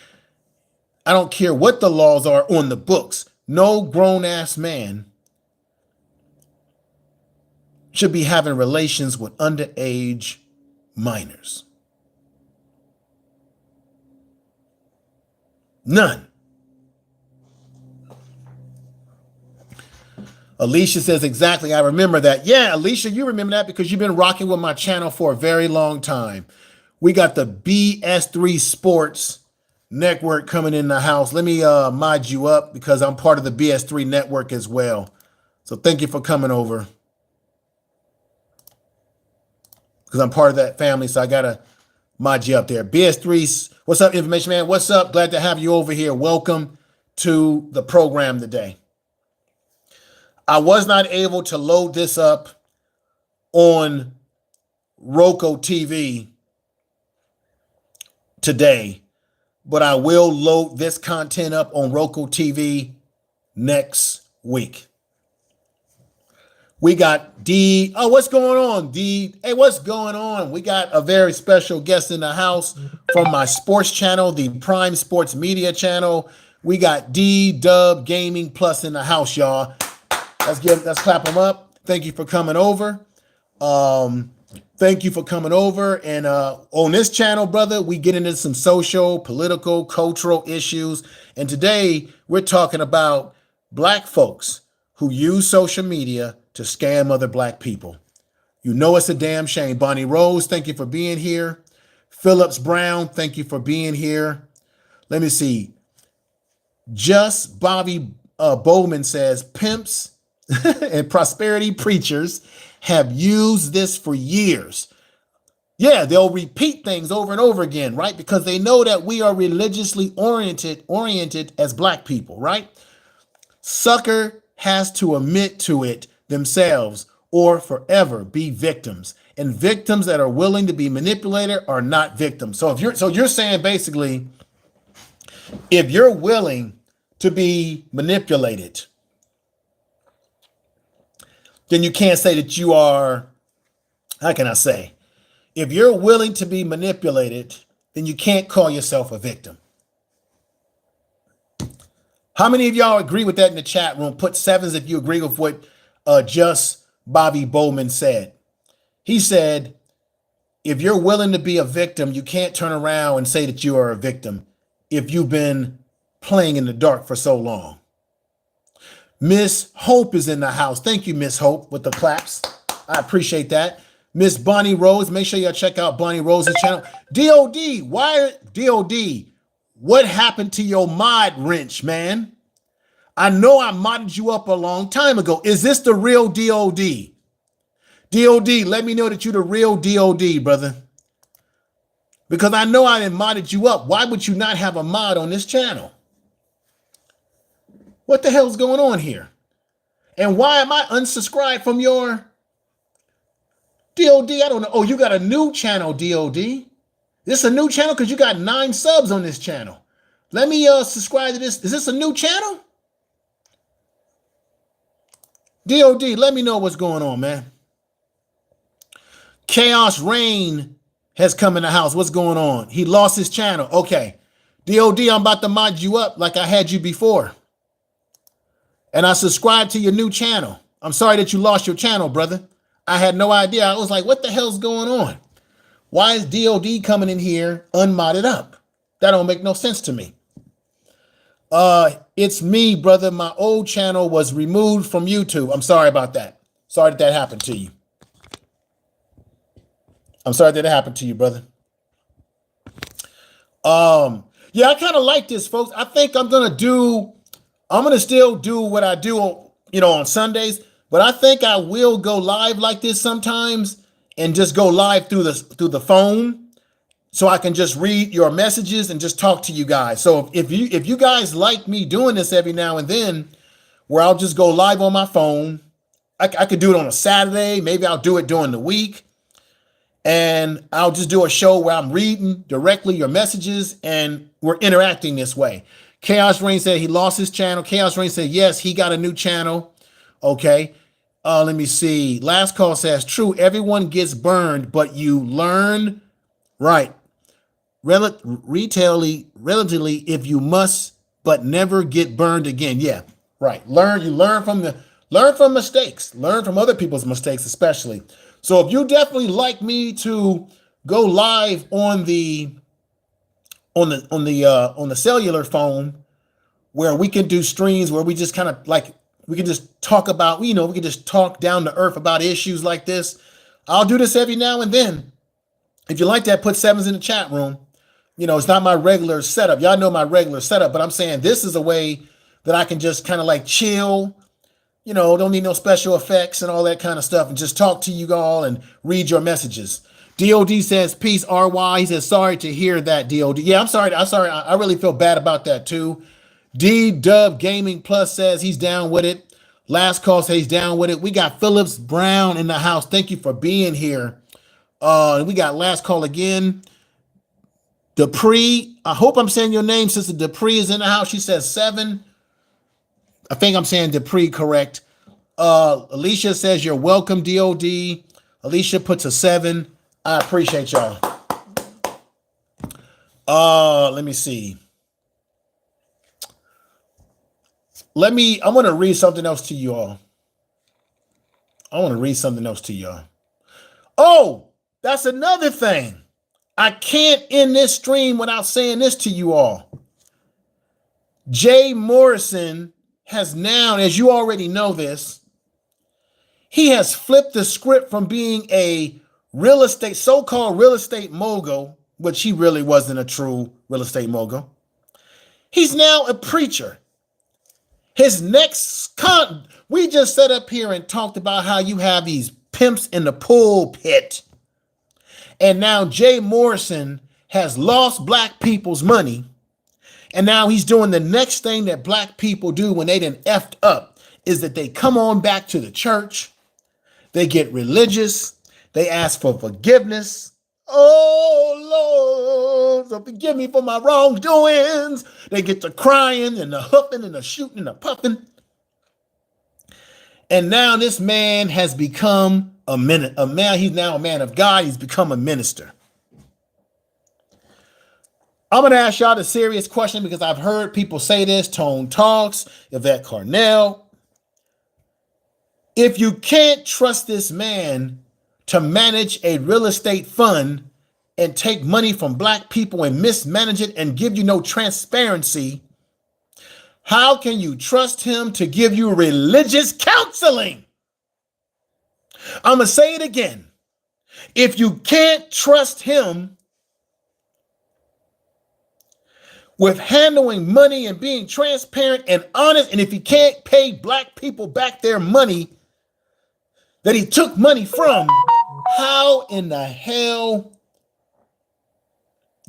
I don't care what the laws are on the books. No grown-ass man should be having relations with underage minors. None. Alicia says, exactly. I remember that. Yeah, Alicia, you remember that because you've been rocking with my channel for a very long time. We got the BS3 Sports Network coming in the house. Let me mod you up because I'm part of the BS3 network as well. So thank you for coming over. Because I'm part of that family, so I got to mod you up there. BS3, what's up, Information Man? What's up? Glad to have you over here. Welcome to the program today. I was not able to load this up on Roku TV today, but I will load this content up on Roku TV next week. We got D. Oh, what's going on, D? Hey, what's going on? We got a very special guest in the house from my sports channel, the Prime Sports Media channel. We got D Dub Gaming Plus in the house, y'all. Let's clap them up. Thank you for coming over. Thank you for coming over. And on this channel, brother, we get into some social, political, cultural issues. And today we're talking about black folks who use social media to scam other black people. You know it's a damn shame. Bonnie Rose, thank you for being here. Phillips Brown, thank you for being here. Let me see. Just Bobby Bowman says, pimps and prosperity preachers have used this for years. Yeah, they'll repeat things over and over again, right? Because they know that we are religiously oriented as black people, right? Sucker has to admit to it themselves or forever be victims. And victims that are willing to be manipulated are not victims. So you're saying basically, if you're willing to be manipulated, then you can't say that you are, how can I say? If you're willing to be manipulated, then you can't call yourself a victim. How many of y'all agree with that in the chat room? Put sevens if you agree with what Just Bobby Bowman said. He said, if you're willing to be a victim, you can't turn around and say that you are a victim if you've been playing in the dark for so long. Miss Hope is in the house. Thank you, Miss Hope, with the claps. I appreciate that. Miss Bonnie Rose, make sure y'all check out Bonnie Rose's channel. DOD, what happened to your mod wrench, man? I know I modded you up a long time ago. Is this the real DOD? DOD, let me know that you're the real DOD, brother. Because I know I didn't modded you up. Why would you not have a mod on this channel? What the hell's going on here? And why am I unsubscribed from your DOD? I don't know. Oh, you got a new channel, DOD. This a new channel because you got 9 subs on this channel. Let me subscribe to this. Is this a new channel? DOD, let me know what's going on, man. Chaos Rain has come in the house. What's going on? He lost his channel. Okay. DOD, I'm about to mod you up like I had you before. And I subscribed to your new channel. I'm sorry that you lost your channel, brother. I had no idea. I was like, what the hell's going on? Why is DOD coming in here unmodded up? That don't make no sense to me. It's me, brother. My old channel was removed from YouTube. I'm sorry about that. Sorry that happened to you. I'm sorry that it happened to you, brother. Yeah, I kind of like this, folks. I think I'm gonna still do what I do on Sundays, but I think I will go live like this sometimes and just go live through the phone so I can just read your messages and just talk to you guys. So if you guys like me doing this every now and then, where I'll just go live on my phone, I could do it on a Saturday. Maybe I'll do it during the week. And I'll just do a show where I'm reading directly your messages and we're interacting this way. Chaos Rain said he lost his channel. Chaos Rain said, yes, he got a new channel. Okay. Let me see. Last Call says, true, everyone gets burned, but you learn, right. Relatively, if you must, but never get burned again. Yeah, right. You learn from mistakes. Learn from other people's mistakes, especially. So if you definitely like me to go live on the cellular phone, where we can do streams where we just kind of like, we can just talk about, we can just talk down to earth about issues like this. I'll do this every now and then. If you like that, put sevens in the chat room. It's not my regular setup. Y'all know my regular setup, but I'm saying this is a way that I can just kind of like chill, don't need no special effects and all that kind of stuff, and just talk to you all and read your messages. DOD says, peace, RY. He says, sorry to hear that, DOD. Yeah, I'm sorry. I really feel bad about that too. D Dub Gaming Plus says he's down with it. Last call says he's down with it. We got Phillips Brown in the house. Thank you for being here. We got last call again. Dupree, I hope I'm saying your name, Sister Dupree is in the house. She says 7. I think I'm saying Dupree correct. Alicia says you're welcome, DOD. Alicia puts a 7. I appreciate y'all. Let me see. I want to read something else to you all. Oh, that's another thing. I can't end this stream without saying this to you all. Jay Morrison has now, as you already know this, he has flipped the script from being a so-called real estate mogul, which he really wasn't a true real estate mogul. He's now a preacher. His we just sat up here and talked about how you have these pimps in the pulpit. And now Jay Morrison has lost black people's money. And now he's doing the next thing that black people do when they done effed up, is that they come on back to the church. They get religious. They ask for forgiveness. Oh, Lord, so forgive me for my wrongdoings. They get to crying and the huffing and the shooting and the puffing. And now this man has become he's now a man of God. He's become a minister. I'm going to ask y'all the serious question because I've heard people say this, Tone Talks, Yvette Carnell. If you can't trust this man to manage a real estate fund and take money from black people and mismanage it and give you no transparency, how can you trust him to give you religious counseling? I'm going to say it again. If you can't trust him with handling money and being transparent and honest, and if he can't pay black people back their money that he took money from, how in the hell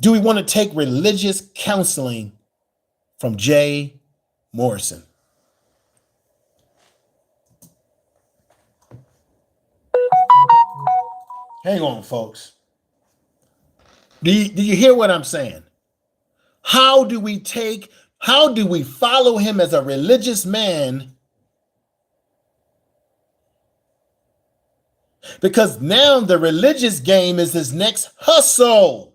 do we want to take religious counseling from Jay Morrison? Hang on, folks. Do you hear what I'm saying? How do we follow him as a religious man? Because now the religious game is his next hustle.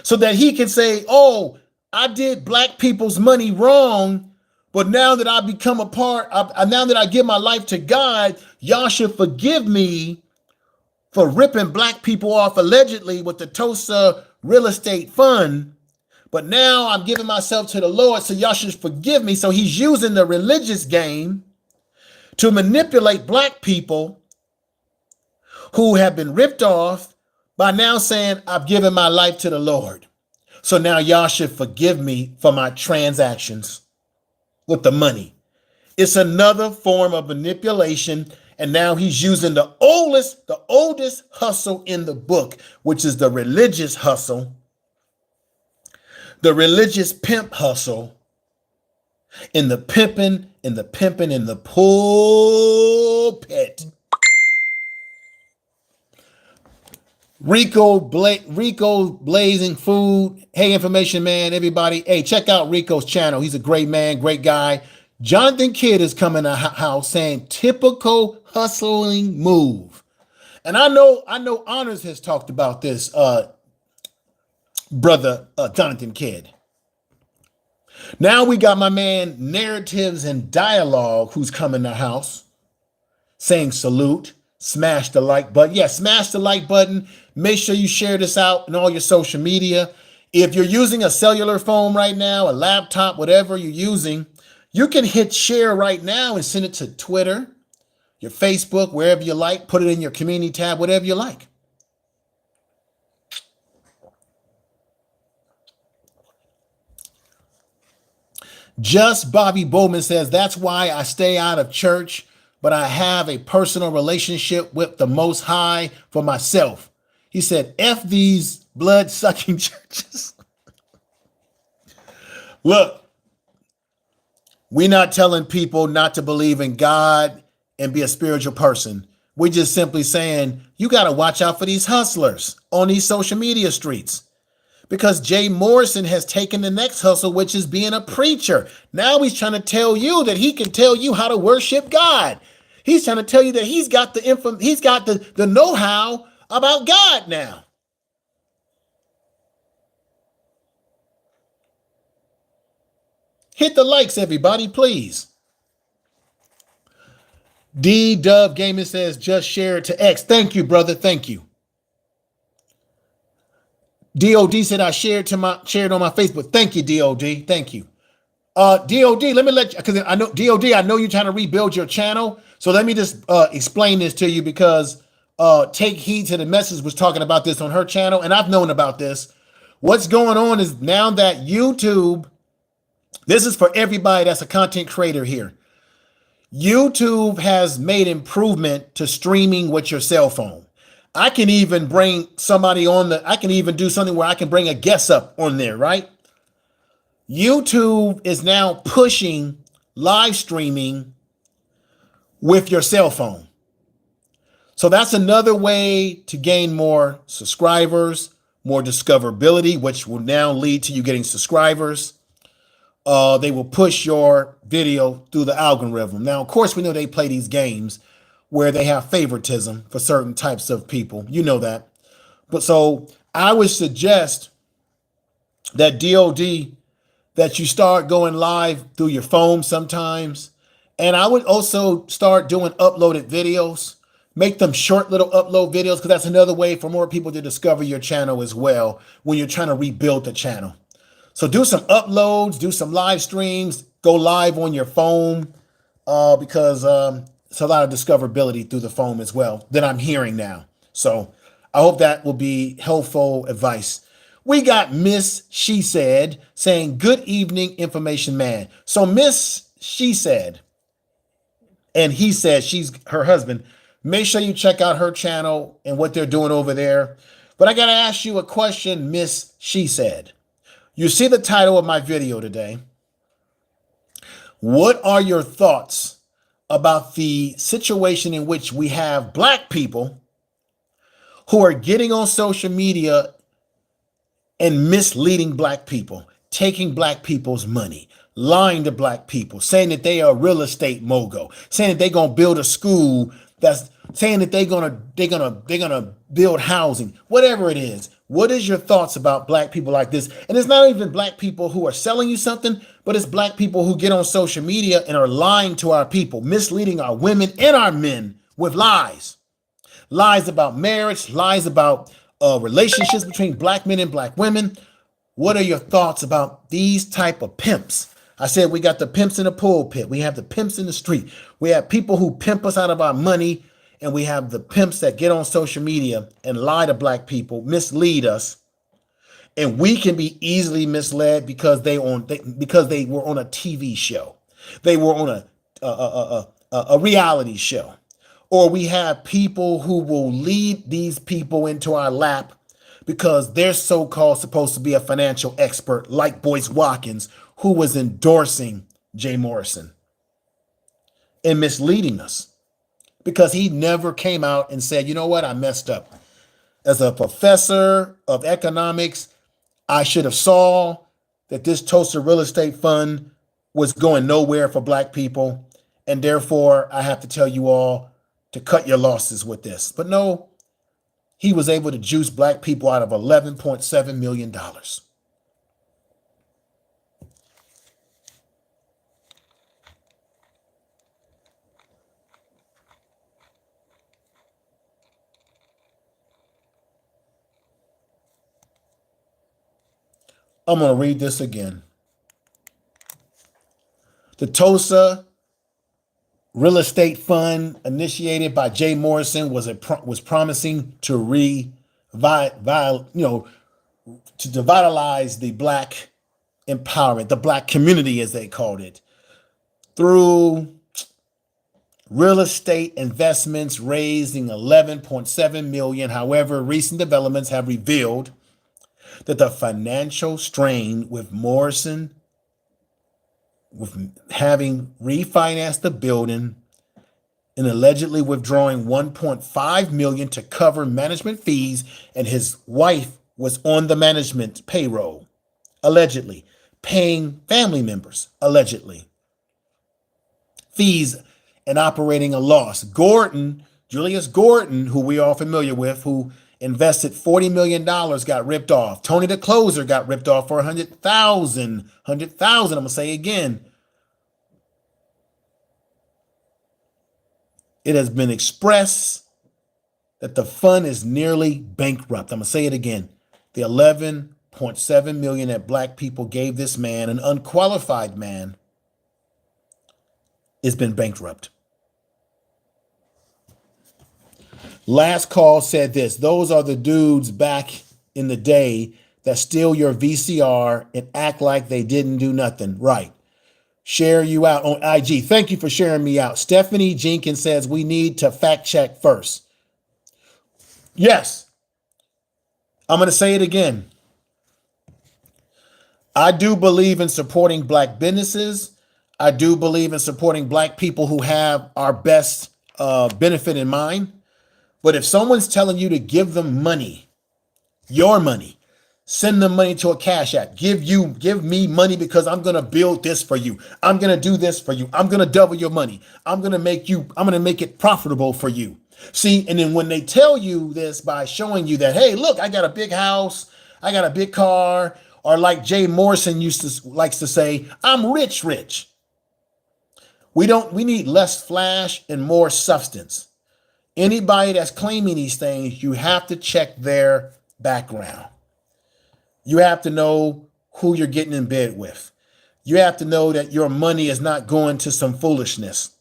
So that he can say, oh, I did black people's money wrong, but now that I become now that I give my life to God, y'all should forgive me for ripping black people off allegedly with the Tulsa real estate fund. But now I'm giving myself to the Lord, so y'all should forgive me. So he's using the religious game to manipulate black people who have been ripped off by now saying, I've given my life to the Lord. So now y'all should forgive me for my transactions with the money. It's another form of manipulation. And now he's using the oldest hustle in the book, which is the religious hustle, the religious pimp hustle, in the pimping in the pulpit. Rico Blazing Food. Hey, information man, everybody. Hey, check out Rico's channel. He's a great man, great guy. Jonathan Kidd is coming to house saying typical hustling move. And I know Honors has talked about this, brother Jonathan Kidd. Now we got my man Narratives and Dialogue who's coming to house saying salute, smash the like button. Yeah, smash the like button. Make sure you share this out in all your social media. If you're using a cellular phone right now, a laptop, whatever you're using, you can hit share right now and send it to Twitter, your Facebook, wherever you like. Put it in your community tab, whatever you like. Just Bobby Bowman says, that's why I stay out of church, but I have a personal relationship with the Most High for myself. He said, F these blood-sucking churches. Look, we're not telling people not to believe in God and be a spiritual person. We're just simply saying, you got to watch out for these hustlers on these social media streets. Because Jay Morrison has taken the next hustle, which is being a preacher. Now he's trying to tell you that he can tell you how to worship God. He's trying to tell you that he's got the know-how about God now. Hit the likes, everybody, please. D Dove Gaming says, just share it to X. Thank you, brother. Thank you. DOD said I shared on my Facebook. Thank you, DOD. Thank you. DOD, let me let you, because I know DOD, I know you're trying to rebuild your channel. So let me just explain this to you, because Take Heed to the Message was talking about this on her channel, and I've known about this. What's going on is now that YouTube, this is for everybody that's a content creator here. YouTube has made improvement to streaming with your cell phone. I can even bring somebody on I can even do something where I can bring a guest up on there, right? YouTube is now pushing live streaming with your cell phone. So that's another way to gain more subscribers, more discoverability, which will now lead to you getting subscribers. They will push your video through the algorithm. Now, of course, we know they play these games where they have favoritism for certain types of people. You know that. But so I would suggest that DOD, that you start going live through your phone sometimes. And I would also start doing uploaded videos. Make them short little upload videos, because that's another way for more people to discover your channel as well when you're trying to rebuild the channel. So do some uploads, do some live streams, go live on your phone, because it's a lot of discoverability through the phone as well that I'm hearing now. So I hope that will be helpful advice. We got Miss She Said saying, good evening, information man. So Miss She Said, and he said, she's her husband. Make sure you check out her channel and what they're doing over there. But I got to ask you a question, Miss She Said. You see the title of my video today. What are your thoughts about the situation in which we have Black people who are getting on social media and misleading Black people, taking Black people's money, lying to Black people, saying that they are a real estate mogul, saying that they're gonna build a school, that's saying that they're gonna build housing, whatever it is. What is your thoughts about Black people like this? And it's not even Black people who are selling you something, but it's Black people who get on social media and are lying to our people, misleading our women and our men with lies. Lies about marriage, lies about relationships between Black men and Black women. What are your thoughts about these type of pimps? I said we got the pimps in the pulpit. We have the pimps in the street. We have people who pimp us out of our money. And we have the pimps that get on social media and lie to Black people, mislead us. And we can be easily misled because they were on a TV show. They were on a reality show. Or we have people who will lead these people into our lap because they're so-called supposed to be a financial expert, like Boyce Watkins, who was endorsing Jay Morrison and misleading us because he never came out and said, you know what, I messed up. As a professor of economics, I should have saw that this Tulsa real estate fund was going nowhere for Black people, and therefore I have to tell you all to cut your losses with this. But no, he was able to juice Black people out of $11.7 million. I'm going to read this again. The Tulsa real estate fund initiated by Jay Morrison was promising to devitalize the Black empowerment, the Black community, as they called it, through Real estate investments raising 11.7 million. However, recent developments have revealed that the financial strain with Morrison, with having refinanced the building and allegedly withdrawing 1.5 million to cover management fees, and his wife was on the management payroll, allegedly paying family members, allegedly fees and operating a loss. Julius Gordon, who we are familiar with, who invested $40 million, got ripped off. Tony the Closer got ripped off for 100,000. I'm going to say again. It has been expressed that the fund is nearly bankrupt. I'm going to say it again. The 11.7 million that black people gave this man, an unqualified man, has been bankrupt. Last Call said this: those are the dudes back in the day that steal your VCR and act like they didn't do nothing. Right. Share you out on IG. Thank you for sharing me out. Stephanie Jenkins says we need to fact check first. Yes. I'm going to say it again. I do believe in supporting black businesses. I do believe in supporting black people who have our best benefit in mind. But if someone's telling you to give them money, your money, send them money to a Cash App, give me money because I'm going to build this for you. I'm going to do this for you. I'm going to double your money. I'm going to make it profitable for you. See, and then when they tell you this by showing you that, hey, look, I got a big house, I got a big car, or like Jay Morrison likes to say, I'm rich. We need less flash and more substance. Anybody that's claiming these things, you have to check their background. You have to know who you're getting in bed with. You have to know that your money is not going to some foolishness.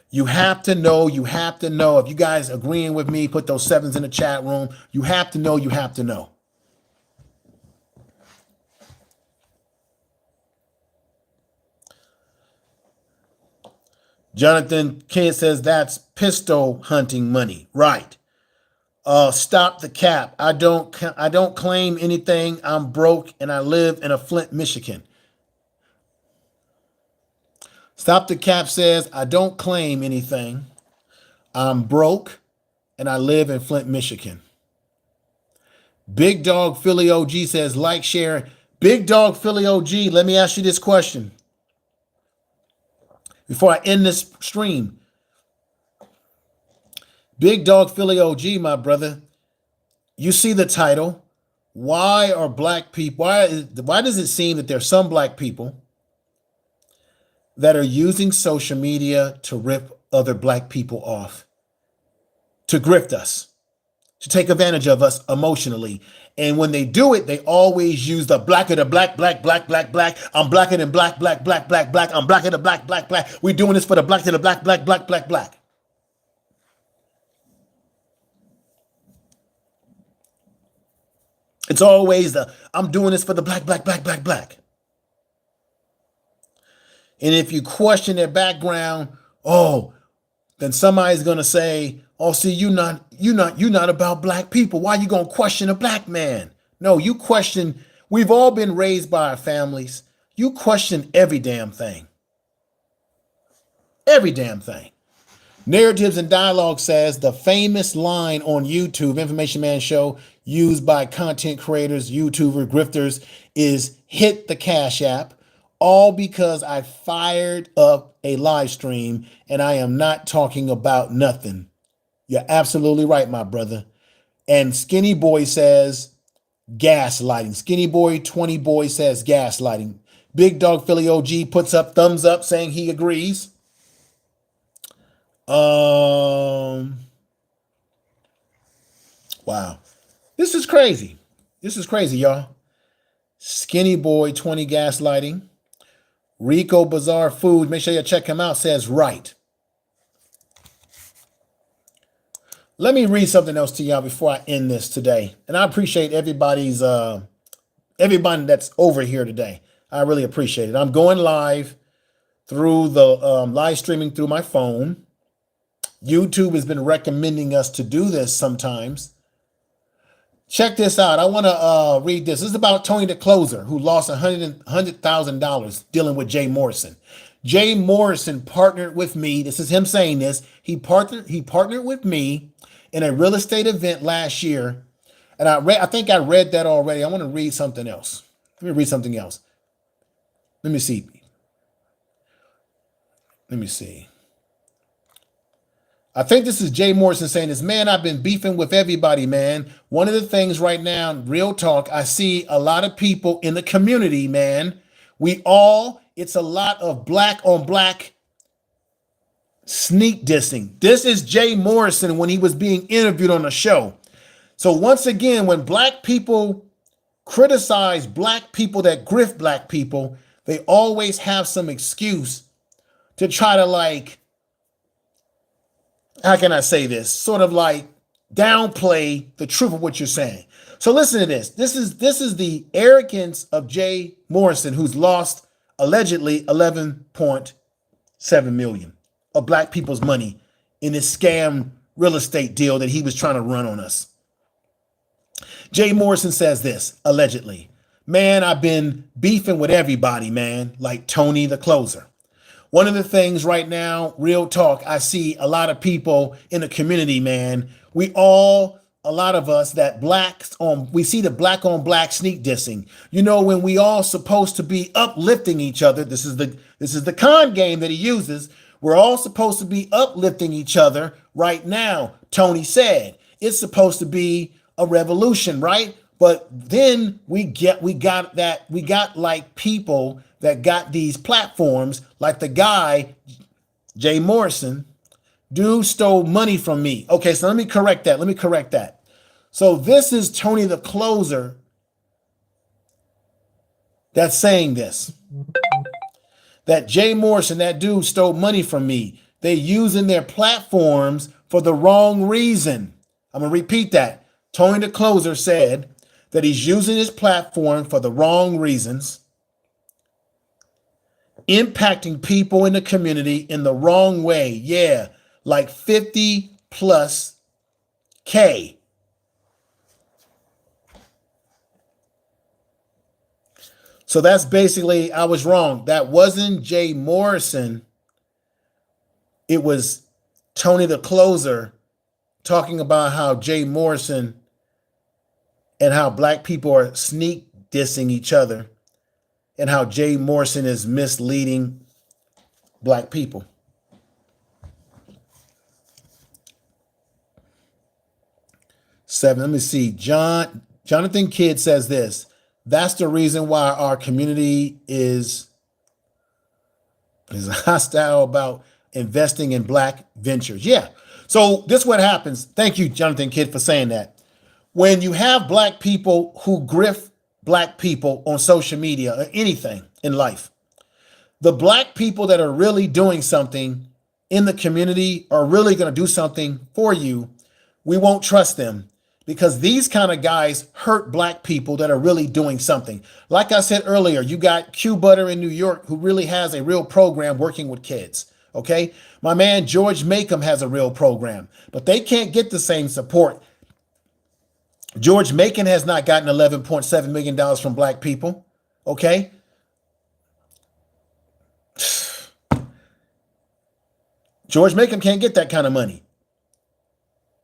You have to know. If you guys agreeing with me, put those sevens in the chat room. You have to know. Jonathan Kidd says that's pistol hunting money. Right. Stop the cap. I don't claim anything. I'm broke and I live in a Flint, Michigan. Stop the cap says I don't claim anything. I'm broke and I live in Flint, Michigan. Big Dog Philly OG says like, share. Big Dog Philly OG, let me ask you this question before I end this stream. Big Dog Philly OG, my brother, you see the title. Why are black people, why does it seem that there's some black people that are using social media to rip other black people off, to grift us, to take advantage of us emotionally? And when they do it, they always use the blacker the black. I'm blacker than black. I'm blacker than black. We're doing this for the black to the black. It's always I'm doing this for the black. And if you question their background, then somebody's gonna say, see, you're not about black people. Why are you gonna question a black man? No, you question. We've all been raised by our families. You question every damn thing. Every damn thing. Narratives and Dialogue says the famous line on YouTube, Information Man Show, used by content creators, YouTuber, grifters, is hit the Cash App, all because I fired up a live stream and I am not talking about nothing. You're absolutely right, my brother. And Skinny Boy says gaslighting. Skinny Boy 20 Boy says gaslighting. Big Dog Philly OG puts up thumbs up saying he agrees. Wow. This is crazy. Y'all. Skinny Boy 20 gaslighting. Rico Bazaar Foods, make sure you check him out, says right. Let me read something else to y'all before I end this today. And I appreciate everybody that's over here today. I really appreciate it. I'm going live through the live streaming through my phone. YouTube has been recommending us to do this sometimes. Check this out. I want to read this. This is about Tony the Closer, who lost $100,000 dealing with Jay Morrison. Jay Morrison partnered with me. This is him saying this. He partnered with me in a real estate event last year. And I think I read that already. I want to read something else. Let me read something else. Let me see. I think this is Jay Morrison saying this. Man, I've been beefing with everybody, man. One of the things right now, real talk, I see a lot of people in the community, man. It's a lot of black on black sneak dissing. This is Jay Morrison when he was being interviewed on a show. So once again, when black people criticize black people that grift black people, they always have some excuse to try to, like, how can I say this? Sort of like downplay the truth of what you're saying. So listen to this. This is the arrogance of Jay Morrison, who's lost allegedly 11.7 million of black people's money in this scam real estate deal that he was trying to run on us. Jay Morrison says this, allegedly. Man, I've been beefing with everybody, man, like Tony the Closer. One of the things right now, real talk, I see a lot of people in the community, man. A lot of us we see the black on black sneak dissing. You know, when we all supposed to be uplifting each other, this is the con game that he uses. We're all supposed to be uplifting each other right now. Tony said it's supposed to be a revolution, right? But then we got like people that got these platforms, like the guy, Jay Morrison, dude stole money from me. Okay, so let me correct that. So this is Tony the Closer that's saying this. That Jay Morrison, that dude stole money from me. They're using their platforms for the wrong reason. I'm going to repeat that. Tony the Closer said that he's using his platform for the wrong reasons, impacting people in the community in the wrong way. Yeah, like 50 plus K. So that's basically, I was wrong. That wasn't Jay Morrison. It was Tony the Closer talking about how Jay Morrison and how black people are sneak dissing each other and how Jay Morrison is misleading black people. Let me see. Jonathan Kidd says this. That's the reason why our community is hostile about investing in black ventures. Yeah. So this is what happens. Thank you, Jonathan Kidd, for saying that. When you have black people who grift black people on social media or anything in life, the black people that are really doing something in the community are really going to do something for you. We won't trust them because these kind of guys hurt black people that are really doing something. Like I said earlier, you got Q Butter in New York who really has a real program working with kids. Okay. My man, George Makem has a real program, but they can't get the same support. George Makem has not gotten $11.7 million from black people. Okay. George Makem can't get that kind of money.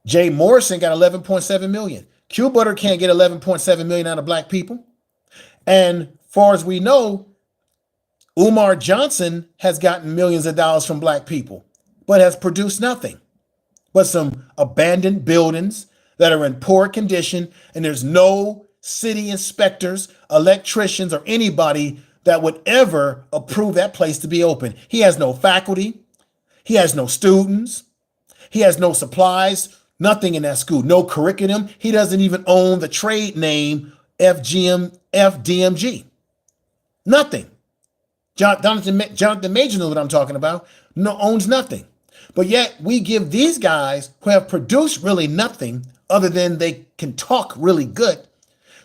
Jay Morrison got 11.7 million. Q Butter can't get 11.7 million out of black people. And far as we know, Umar Johnson has gotten millions of dollars from black people, but has produced nothing but some abandoned buildings that are in poor condition. And there's no city inspectors, electricians, or anybody that would ever approve that place to be open. He has no faculty. He has no students. He has no supplies, nothing in that school, no curriculum. He doesn't even own the trade name FDMG. Nothing. Jonathan Major knows what I'm talking about. No, owns nothing. But yet we give these guys who have produced really nothing other than they can talk really good.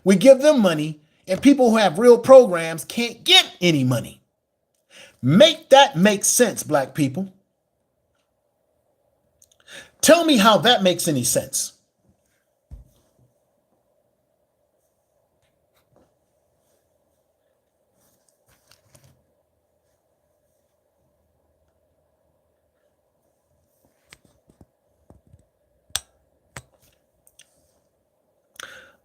We give them money, and people who have real programs can't get any money. Make that make sense, black people. Tell me how that makes any sense.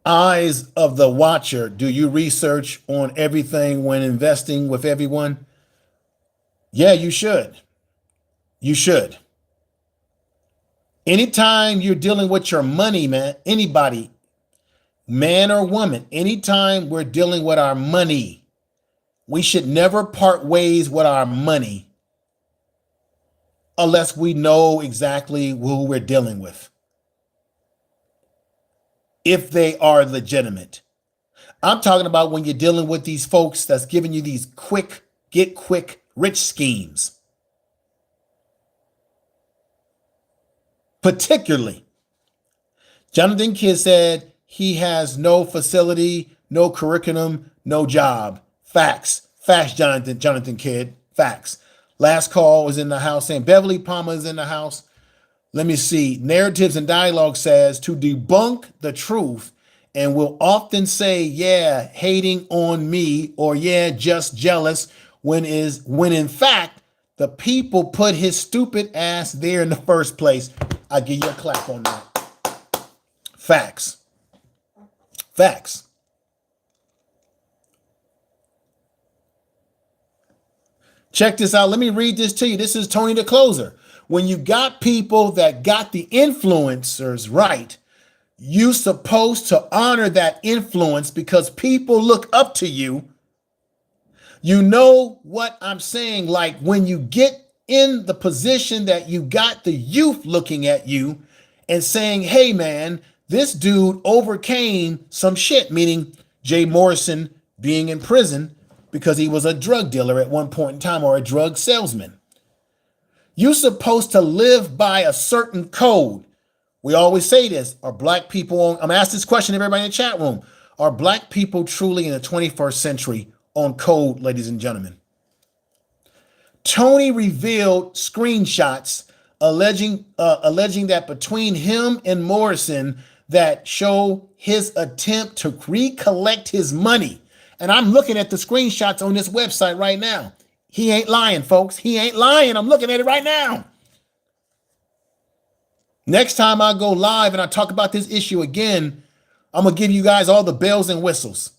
Eyes of the watcher, do you research on everything when investing with everyone? Yeah, you should. You should. Anytime you're dealing with your money, man, anybody, man or woman, anytime we're dealing with our money, we should never part ways with our money unless we know exactly who we're dealing with, if they are legitimate. I'm talking about when you're dealing with these folks that's giving you these quick, get quick, rich schemes. Particularly, Jonathan Kidd said he has no facility, no curriculum, no job. Facts. Facts, Jonathan Kidd. Facts. Last call was in the house saying Beverly Palmer is in the house. Let me see. Narratives and Dialogue says to debunk the truth and will often say, yeah, hating on me, or yeah, just jealous, when in fact the people put his stupid ass there in the first place. I give you a clap on that. Facts. Facts. Check this out. Let me read this to you. This is Tony the Closer. When you got people that got the influencers right, you supposed to honor that influence because people look up to you. You know what I'm saying? Like when you get in the position that you got the youth looking at you and saying, hey man, this dude overcame some shit, meaning Jay Morrison being in prison because he was a drug dealer at one point in time, or a drug salesman. You're supposed to live by a certain code. We always say this. Are black people, I'm gonna ask this question to everybody in the chat room. Are black people truly in the 21st century on code, ladies and gentlemen? Tony revealed screenshots alleging that between him and Morrison that show his attempt to recollect his money. And I'm looking at the screenshots on this website right now. He ain't lying, folks. He ain't lying. I'm looking at it right now. Next time I go live and I talk about this issue again, I'm going to give you guys all the bells and whistles.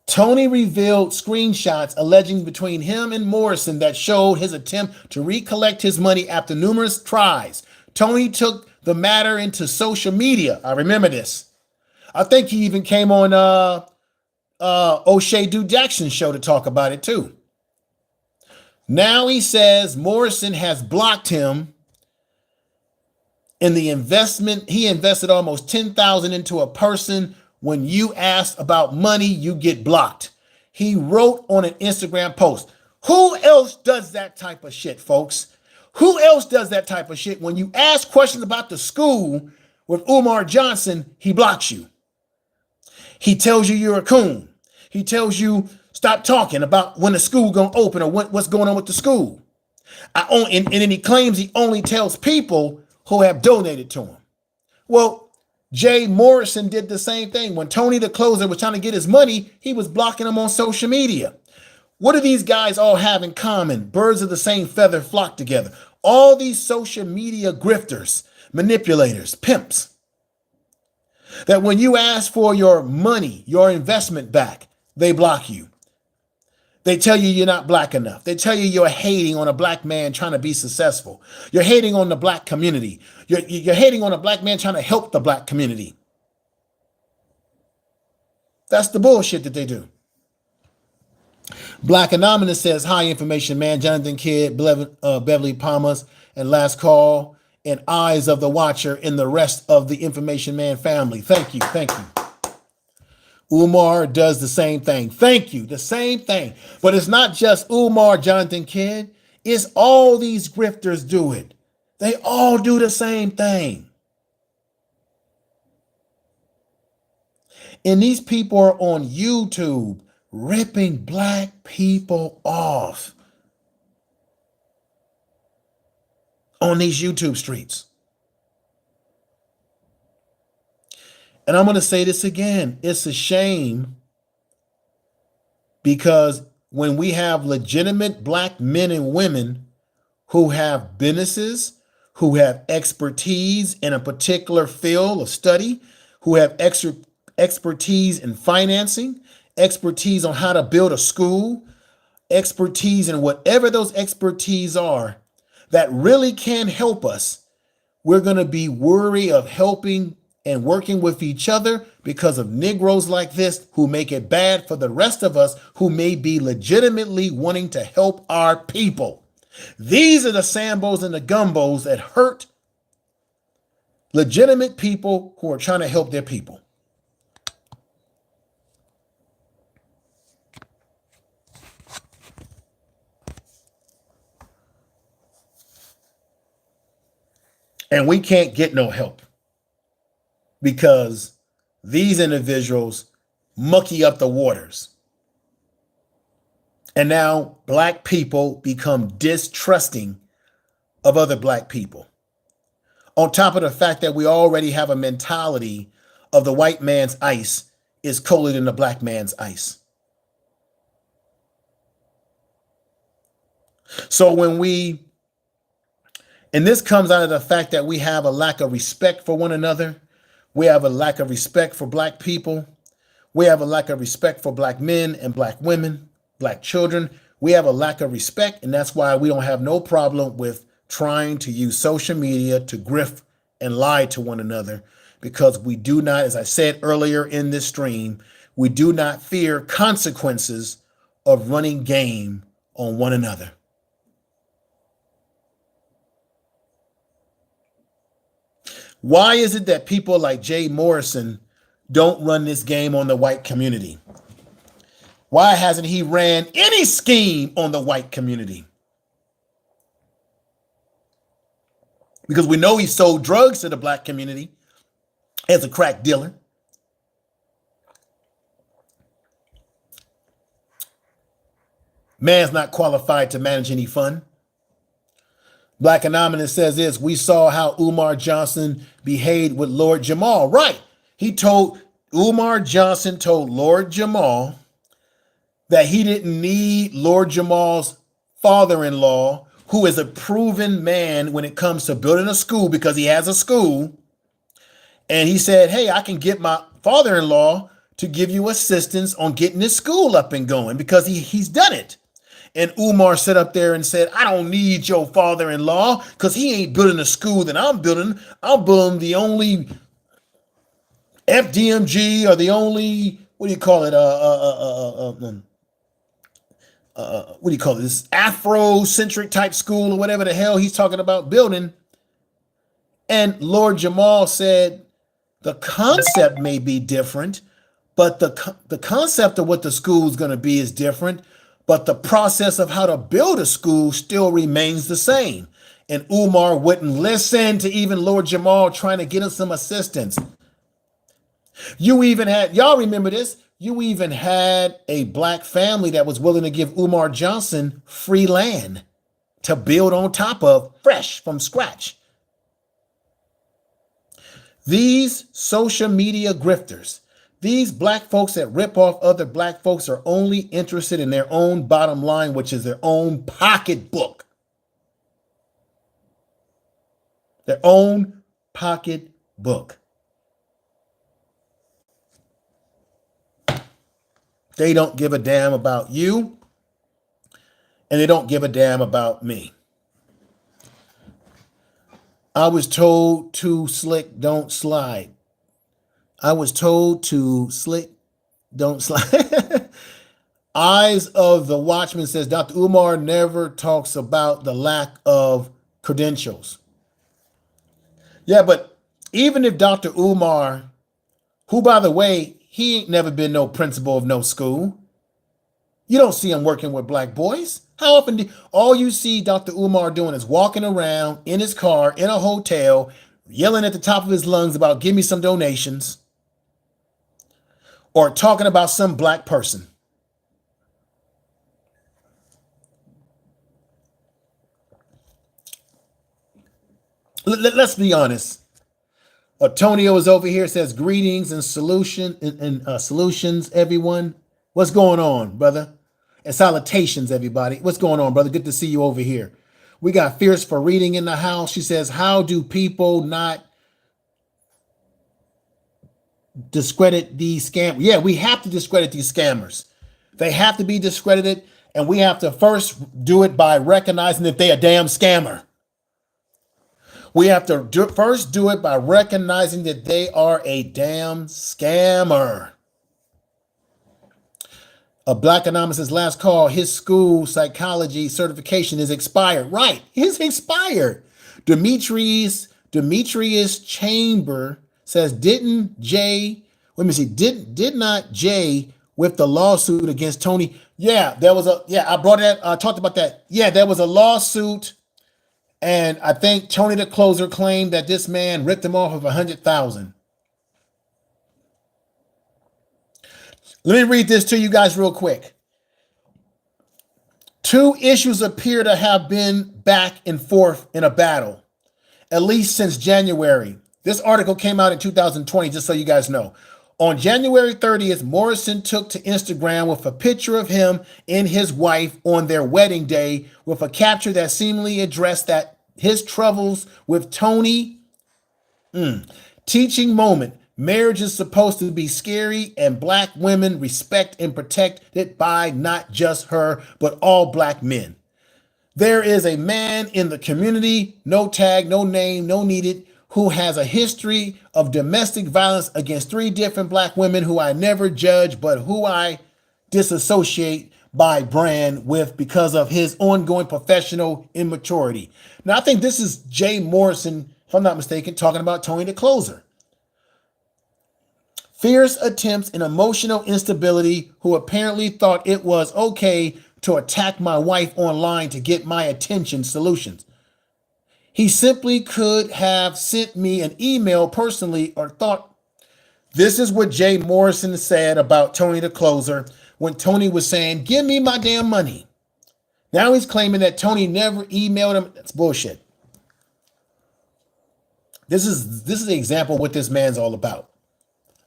Tony revealed screenshots alleging between him and Morrison that showed his attempt to recollect his money after numerous tries. Tony took the matter into social media. I remember this. I think he even came on O'Shea Duke Jackson's show to talk about it too. Now he says Morrison has blocked him in the investment. He invested almost $10,000 into a person. When you ask about money, you get blocked. He wrote on an Instagram post. Who else does that type of shit, folks? Who else does that type of shit? When you ask questions about the school with Umar Johnson, he blocks you. He tells you you're a coon. He tells you stop talking about when the school gonna open or what's going on with the school. And then he claims he only tells people who have donated to him. Well, Jay Morrison did the same thing. When Tony the Closer was trying to get his money, he was blocking him on social media. What do these guys all have in common? Birds of the same feather flock together. All these social media grifters, manipulators, pimps, that when you ask for your money, your investment back, they block you. They tell you you're not black enough. They tell you you're hating on a black man trying to be successful. You're hating on the black community. You're hating on a black man trying to help the black community. That's the bullshit that they do. Black Anonymous says, hi, information man, Jonathan Kidd, Beverly Palmas, and Last Call, and Eyes of the Watcher, and the rest of the Information Man family. Thank you. Thank you. Umar does the same thing. Thank you. The same thing. But it's not just Umar, Jonathan Kidd. It's all these grifters do it. They all do the same thing. And these people are on YouTube ripping black people off. on these YouTube streets. And I'm going to say this again. It's a shame because when we have legitimate black men and women who have businesses, who have expertise in a particular field of study, who have expertise in financing, expertise on how to build a school, expertise in whatever those expertise are that really can help us, we're going to be wary of helping and working with each other because of Negroes like this who make it bad for the rest of us who may be legitimately wanting to help our people. These are the Sambos and the Gumbos that hurt legitimate people who are trying to help their people. And we can't get no help because these individuals mucky up the waters. And now black people become distrusting of other black people. On top of the fact that we already have a mentality of the white man's ice is colder than the black man's ice. So and this comes out of the fact that we have a lack of respect for one another. We have a lack of respect for black people. We have a lack of respect for black men and black women, black children. We have a lack of respect, and that's why we don't have no problem with trying to use social media to grift and lie to one another, because we do not, as I said earlier in this stream, we do not fear consequences of running game on one another. Why is it that people like Jay Morrison don't run this game on the white community? Why hasn't he ran any scheme on the white community? Because we know he sold drugs to the black community as a crack dealer. Man's not qualified to manage any fund. Black Anonymous says this: we saw how Umar Johnson behaved with Lord Jamal. Right. Umar Johnson told Lord Jamal that he didn't need Lord Jamal's father-in-law, who is a proven man when it comes to building a school because he has a school. And he said, hey, I can get my father-in-law to give you assistance on getting this school up and going because he's done it. And Umar sat up there and said, I don't need your father-in-law because he ain't building a school that I'm building. I'm building the only FDMG or the only, what do you call it? This Afro-centric type school or whatever the hell he's talking about building. And Lord Jamal said, the concept may be different, but the concept of what the school is going to be is different. But the process of how to build a school still remains the same. And Umar wouldn't listen to even Lord Jamal trying to get him some assistance. Y'all remember this? You even had a black family that was willing to give Umar Johnson free land to build on top of, fresh from scratch. These social media grifters, these black folks that rip off other black folks, are only interested in their own bottom line, which is their own pocketbook. Their own pocketbook. They don't give a damn about you, and they don't give a damn about me. I was told to slick, don't slide. I was told to slick, don't slide. Eyes of the Watchman says, Dr. Umar never talks about the lack of credentials. Yeah, but even if Dr. Umar, who, by the way, he ain't never been no principal of no school. You don't see him working with black boys. How often all you see Dr. Umar doing is walking around in his car, in a hotel, yelling at the top of his lungs about give me some donations, or talking about some black person. Let's be honest. Antonio is over here, says greetings and solutions, everyone. What's going on, brother? And salutations, everybody. What's going on, brother? Good to see you over here. We got Fierce for Reading in the house. She says, how do people not discredit these scams? Yeah, we have to discredit these scammers. They have to be discredited, and we have to first do it by recognizing that they a damn scammer. We have to first do it by recognizing that they are a damn scammer. A Black Anonymous' last call, his school psychology certification is expired. Right, it's expired. Demetrius Chamber says, did not Jay with the lawsuit against Tony? Yeah, I brought that, I talked about that. Yeah, there was a lawsuit. And I think Tony the Closer claimed that this man ripped him off of $100,000. Let me read this to you guys real quick. Two issues appear to have been back and forth in a battle, at least since January. This article came out in 2020, just so you guys know. On January 30th, Morrison took to Instagram with a picture of him and his wife on their wedding day with a capture that seemingly addressed that his troubles with Tony. Teaching moment. Marriage is supposed to be scary, and Black women respect and protect it by not just her, but all Black men. There is a man in the community, no tag, no name, no needed, who has a history of domestic violence against 3 different Black women who I never judge, but who I disassociate by brand with because of his ongoing professional immaturity. Now, I think this is Jay Morrison, if I'm not mistaken, talking about Tony the Closer. Fierce attempts and emotional instability, who apparently thought it was okay to attack my wife online to get my attention solutions. He simply could have sent me an email personally or thought. This is what Jay Morrison said about Tony the Closer when Tony was saying, give me my damn money. Now he's claiming that Tony never emailed him. That's bullshit. This is the example of what this man's all about.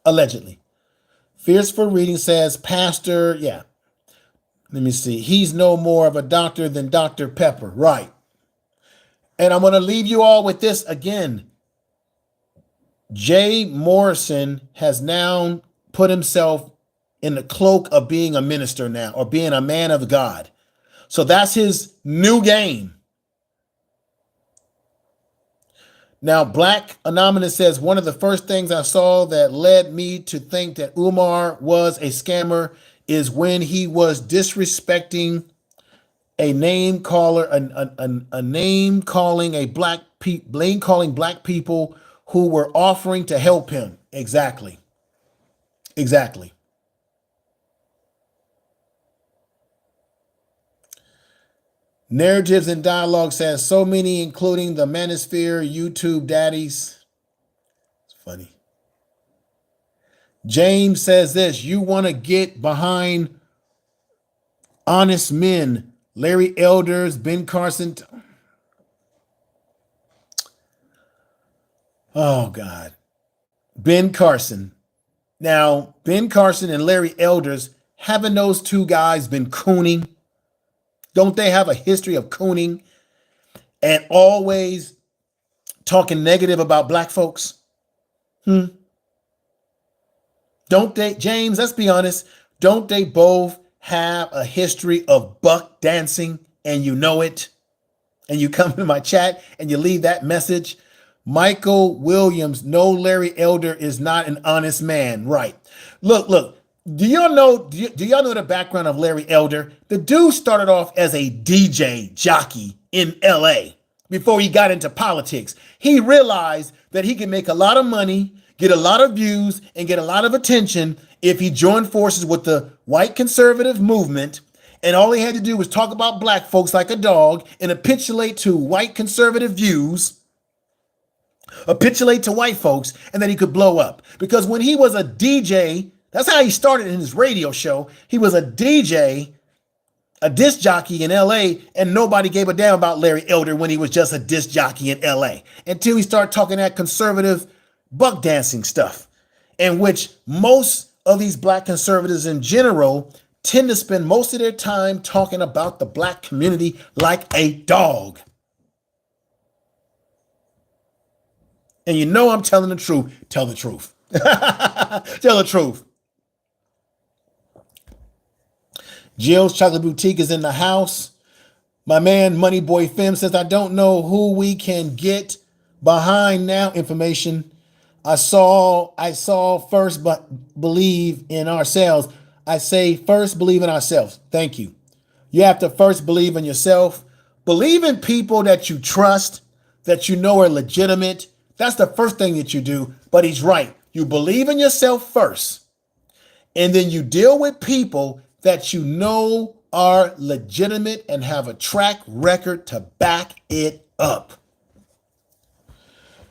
Allegedly. Fierce for Reading says, Pastor, yeah. Let me see. He's no more of a doctor than Dr. Pepper. Right. And I'm going to leave you all with this again. Jay Morrison has now put himself in the cloak of being a minister now, or being a man of God. So that's his new game. Now, Black Anonymous says, one of the first things I saw that led me to think that Umar was a scammer is when he was disrespecting a name caller, a name calling Black people who were offering to help him. Exactly. Narratives and Dialogue says, so many, including the Manosphere YouTube daddies. It's funny. James says this, you want to get behind honest men. Larry Elders, Ben Carson. Oh, God. Ben Carson. Now, Ben Carson and Larry Elders, haven't those two guys been cooning? Don't they have a history of cooning and always talking negative about Black folks? Don't they, James, let's be honest, don't they both have a history of buck dancing, and you know it, and you come to my chat and you leave that message? Michael Williams, no, Larry Elder is not an honest man. Right. Look, do y'all know the background of Larry Elder? The dude started off as a DJ jockey in LA before he got into politics. He realized that he can make a lot of money, get a lot of views, and get a lot of attention if he joined forces with the white conservative movement, and all he had to do was talk about Black folks like a dog and capitulate to white conservative views, capitulate to white folks, and then he could blow up. Because when he was a DJ, that's how he started in his radio show. He was a DJ a disc jockey in LA, and nobody gave a damn about Larry Elder when he was just a disc jockey in LA until he started talking that conservative buck dancing stuff, in which most of these black conservatives in general tend to spend most of their time talking about the black community like a dog. And you know I'm telling the truth. Tell the truth. Tell the truth. Jill's Chocolate Boutique is in the house. My man Money Boy Fem says, I don't know who we can get behind now. Information. I saw first but believe in ourselves. I say first believe in ourselves. Thank you. You have to first believe in yourself. Believe in people that you trust, that you know are legitimate. That's the first thing that you do. But he's right. You believe in yourself first. And then you deal with people that you know are legitimate and have a track record to back it up.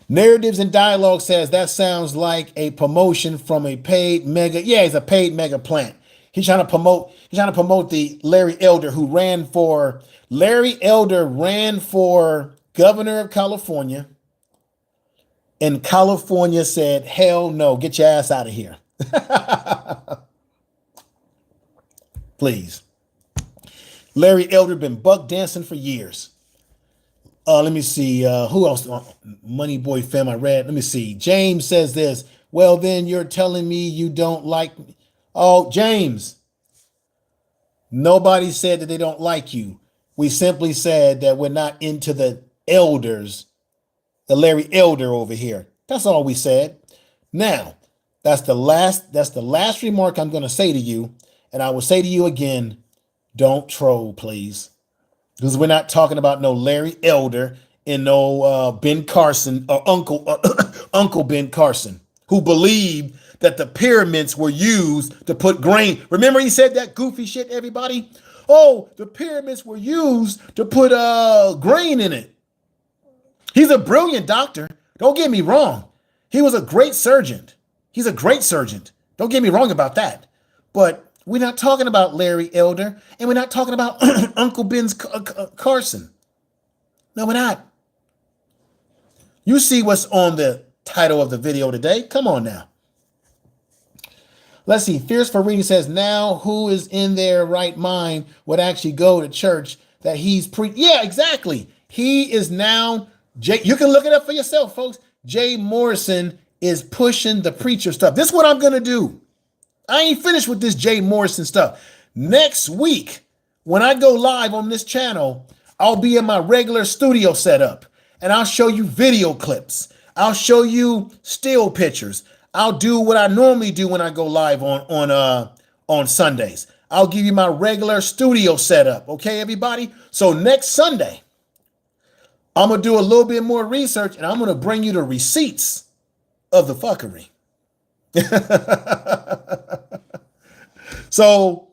Narratives and Dialogue says that sounds like a promotion from a paid mega. Yeah, it's a paid mega plant. He's trying to promote the Larry Elder who ran for governor of California. And California said, hell no, get your ass out of here. Please. Larry Elder been buck dancing for years. Let me see. Who else? Money Boy Fam, I read. Let me see. James says this. Well, then you're telling me you don't like me. Oh, James. Nobody said that they don't like you. We simply said that we're not into the elders, the Larry Elder over here. That's all we said. Now, that's the last remark I'm going to say to you. And I will say to you again, don't troll, please. Because we're not talking about no Larry Elder and no Ben Carson or Uncle Ben Carson, who believed that the pyramids were used to put grain. Remember he said that goofy shit, everybody? Oh, the pyramids were used to put grain in it. He's a brilliant doctor. Don't get me wrong. He was a great surgeon. He's a great surgeon. Don't get me wrong about that. But we're not talking about Larry Elder, and we're not talking about Uncle Ben's Carson. No, we're not. You see what's on the title of the video today. Come on now. Let's see. Fierce for Reading says, now who is in their right mind would actually go to church that he's Yeah, exactly. He is now, you can look it up for yourself, folks. Jay Morrison is pushing the preacher stuff. This is what I'm going to do. I ain't finished with this Jay Morrison stuff. Next week, when I go live on this channel, I'll be in my regular studio setup and I'll show you video clips. I'll show you still pictures. I'll do what I normally do when I go live on Sundays. I'll give you my regular studio setup. Okay, everybody? So next Sunday, I'm going to do a little bit more research and I'm going to bring you the receipts of the fuckery. So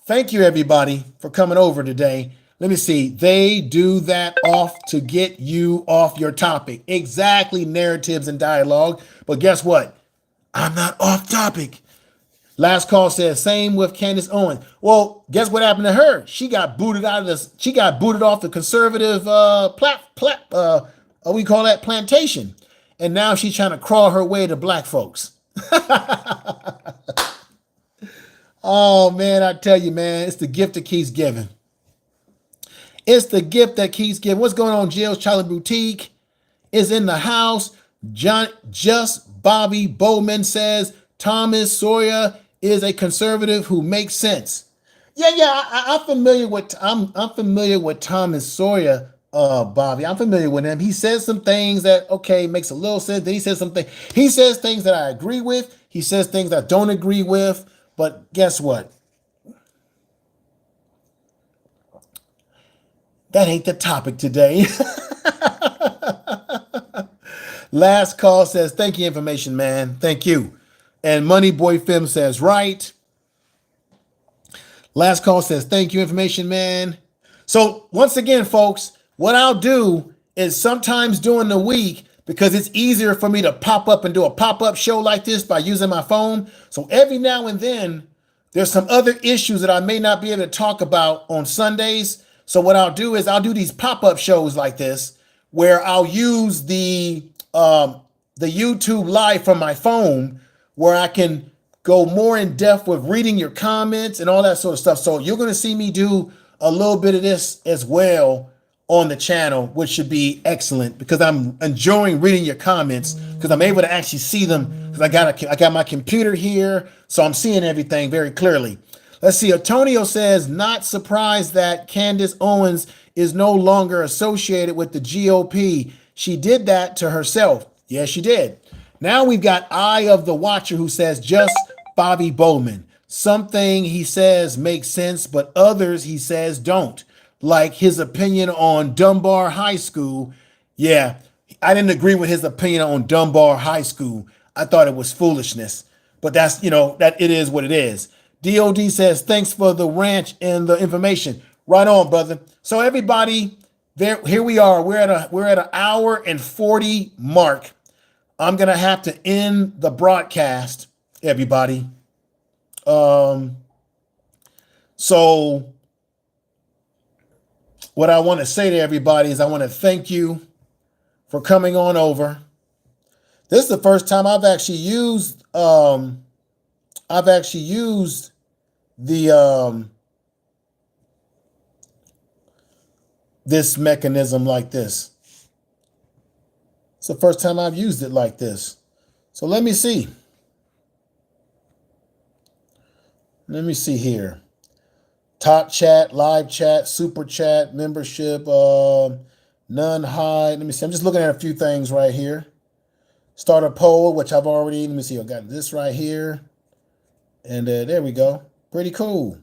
thank you everybody for coming over today. Let me see. They do that off to get you off your topic. Exactly. Narratives and Dialogue. But guess what? I'm not off topic. Last call says same with Candace Owens. Well, guess what happened to her? She got booted out of this. She got booted off the conservative we call that plantation. And now she's trying to crawl her way to black folks. Oh, man, I tell you, man, it's the gift that keeps giving. It's the gift that keeps giving. What's going on? Jill's Chocolate Boutique is in the house. Just Bobby Bowman says Thomas Sawyer is a conservative who makes sense. Yeah, I'm familiar with Thomas Sawyer, Bobby. I'm familiar with him. He says some things that makes a little sense. Then he says things that I agree with. He says things I don't agree with. But guess what? That ain't the topic today. Last call says, thank you, information man. Thank you. And Money Boy Fem says, right. Last call says, thank you, information man. So once again, folks, what I'll do is sometimes during the week, because it's easier for me to pop up and do a pop-up show like this by using my phone. So every now and then, There's some other issues that I may not be able to talk about on Sundays. So what I'll do is I'll do these pop-up shows like this where I'll use the YouTube live from my phone where I can go more in depth with reading your comments and all that sort of stuff. So you're going to see me do a little bit of this as well on the channel, which should be excellent because I'm enjoying reading your comments because I'm able to actually see them because I got my computer here, so I'm seeing everything very clearly. Let's see. Antonio says, not surprised that Candace Owens is no longer associated with the GOP. She did that to herself. Yes, she did. Now we've got Eye of the Watcher who says, just Bobby Bowman. Something he says makes sense, but others he says don't. Like his opinion on Dunbar High School. Yeah, I didn't agree with his opinion on Dunbar High School. I thought it was foolishness, but that's, that it is what it is. DOD says, thanks for the ranch and the information. Right on, brother. So everybody, here we are. We're at an hour and 40 mark. I'm going to have to end the broadcast, everybody. So what I want to say to everybody is I want to thank you for coming on over. This is the first time I've actually used the this mechanism like this. It's the first time I've used it like this. So let me see. Let me see here. Top chat, live chat, super chat, membership, none hide. Let me see. I'm just looking at a few things right here. Start a poll, which I've already, let me see. I got this right here. And there we go. Pretty cool.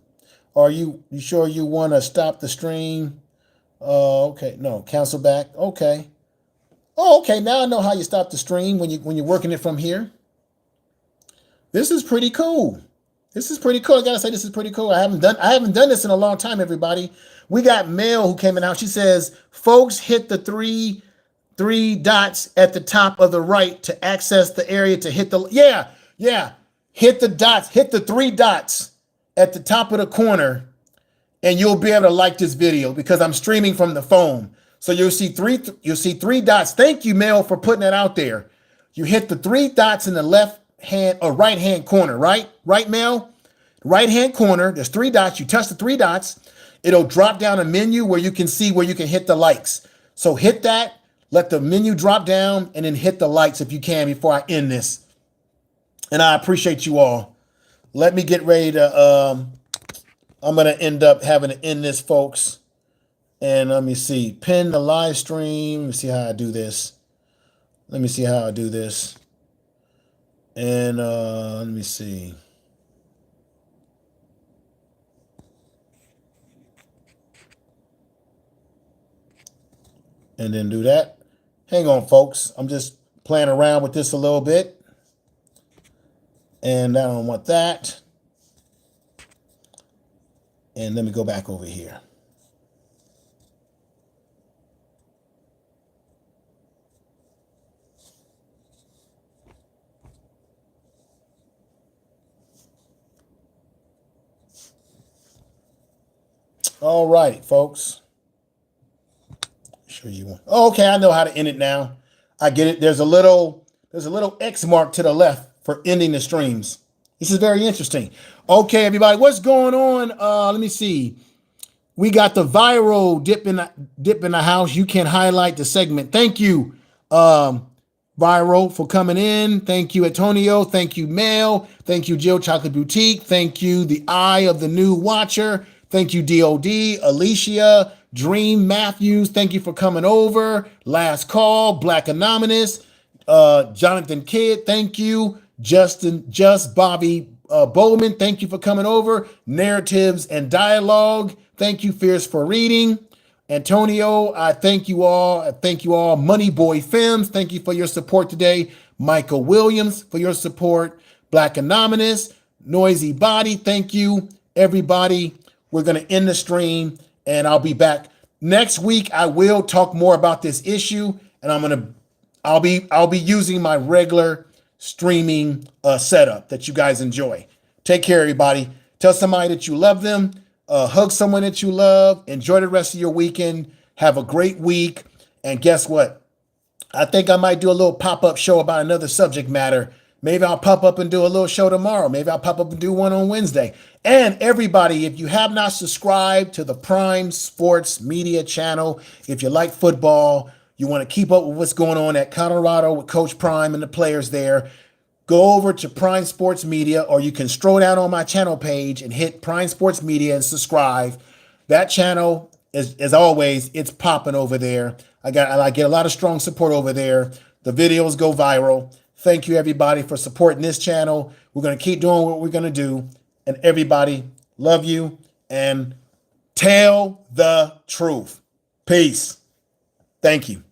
Are you sure you want to stop the stream? Okay. No, cancel back. Okay. Oh, okay. Now I know how you stop the stream when you're working it from here. This is pretty cool. This is pretty cool. I gotta say, this is pretty cool. I haven't done this in a long time, everybody. We got Mel who came in out. She says, folks, hit the three dots at the top of the right to access the area to hit the, yeah. Hit the dots, hit the 3 dots at the top of the corner, and you'll be able to like this video because I'm streaming from the phone. So you'll see three dots. Thank you, Mel, for putting that out there. You hit the 3 dots in the left hand or right hand corner, right, Mel? Right hand corner, there's 3 dots. You touch the 3 dots, it'll drop down a menu where you can see where you can hit the likes. So hit that, let the menu drop down, and then hit the likes if you can before I end this. And I appreciate you all. Let me get ready to, I'm going to end up having to end this, folks. And let me see, pin the live stream. Let me see how I do this. And let me see. And then do that. Hang on, folks. I'm just playing around with this a little bit. And I don't want that. And let me go back over here. All right, folks. Sure you want. Oh, okay, I know how to end it now. I get it. There's a little X mark to the left for ending the streams. This is very interesting. Okay, everybody, what's going on? Let me see. We got the viral dip in the house. You can highlight the segment. Thank you, Viral, for coming in. Thank you, Antonio. Thank you, Mel. Thank you, Jill Chocolate Boutique. Thank you, the Eye of the New Watcher. Thank you, DOD, Alicia, Dream Matthews. Thank you for coming over. Last Call, Black Anonymous, Jonathan Kidd. Thank you, Bobby Bowman. Thank you for coming over. Narratives and Dialogue. Thank you, Fierce for Reading. Antonio, I thank you all. Money Boy Films, thank you for your support today. Michael Williams for your support. Black Anonymous, Noisy Body, thank you, everybody. We're going to end the stream, and I'll be back next week. I will talk more about this issue, and I'll be using my regular streaming setup that you guys enjoy. Take care, everybody. Tell somebody that you love them. Hug someone that you love. Enjoy the rest of your weekend. Have a great week. And guess what? I think I might do a little pop-up show about another subject matter. Maybe I'll pop up and do a little show tomorrow. Maybe I'll pop up and do one on Wednesday. And everybody, if you have not subscribed to the Prime Sports Media channel, if you like football, you want to keep up with what's going on at Colorado with Coach Prime and the players there, go over to Prime Sports Media, or you can scroll down on my channel page and hit Prime Sports Media and subscribe. That channel, as always, it's popping over there. I get a lot of strong support over there. The videos go viral. Thank you, everybody, for supporting this channel. We're going to keep doing what we're going to do. And everybody, love you and tell the truth. Peace. Thank you.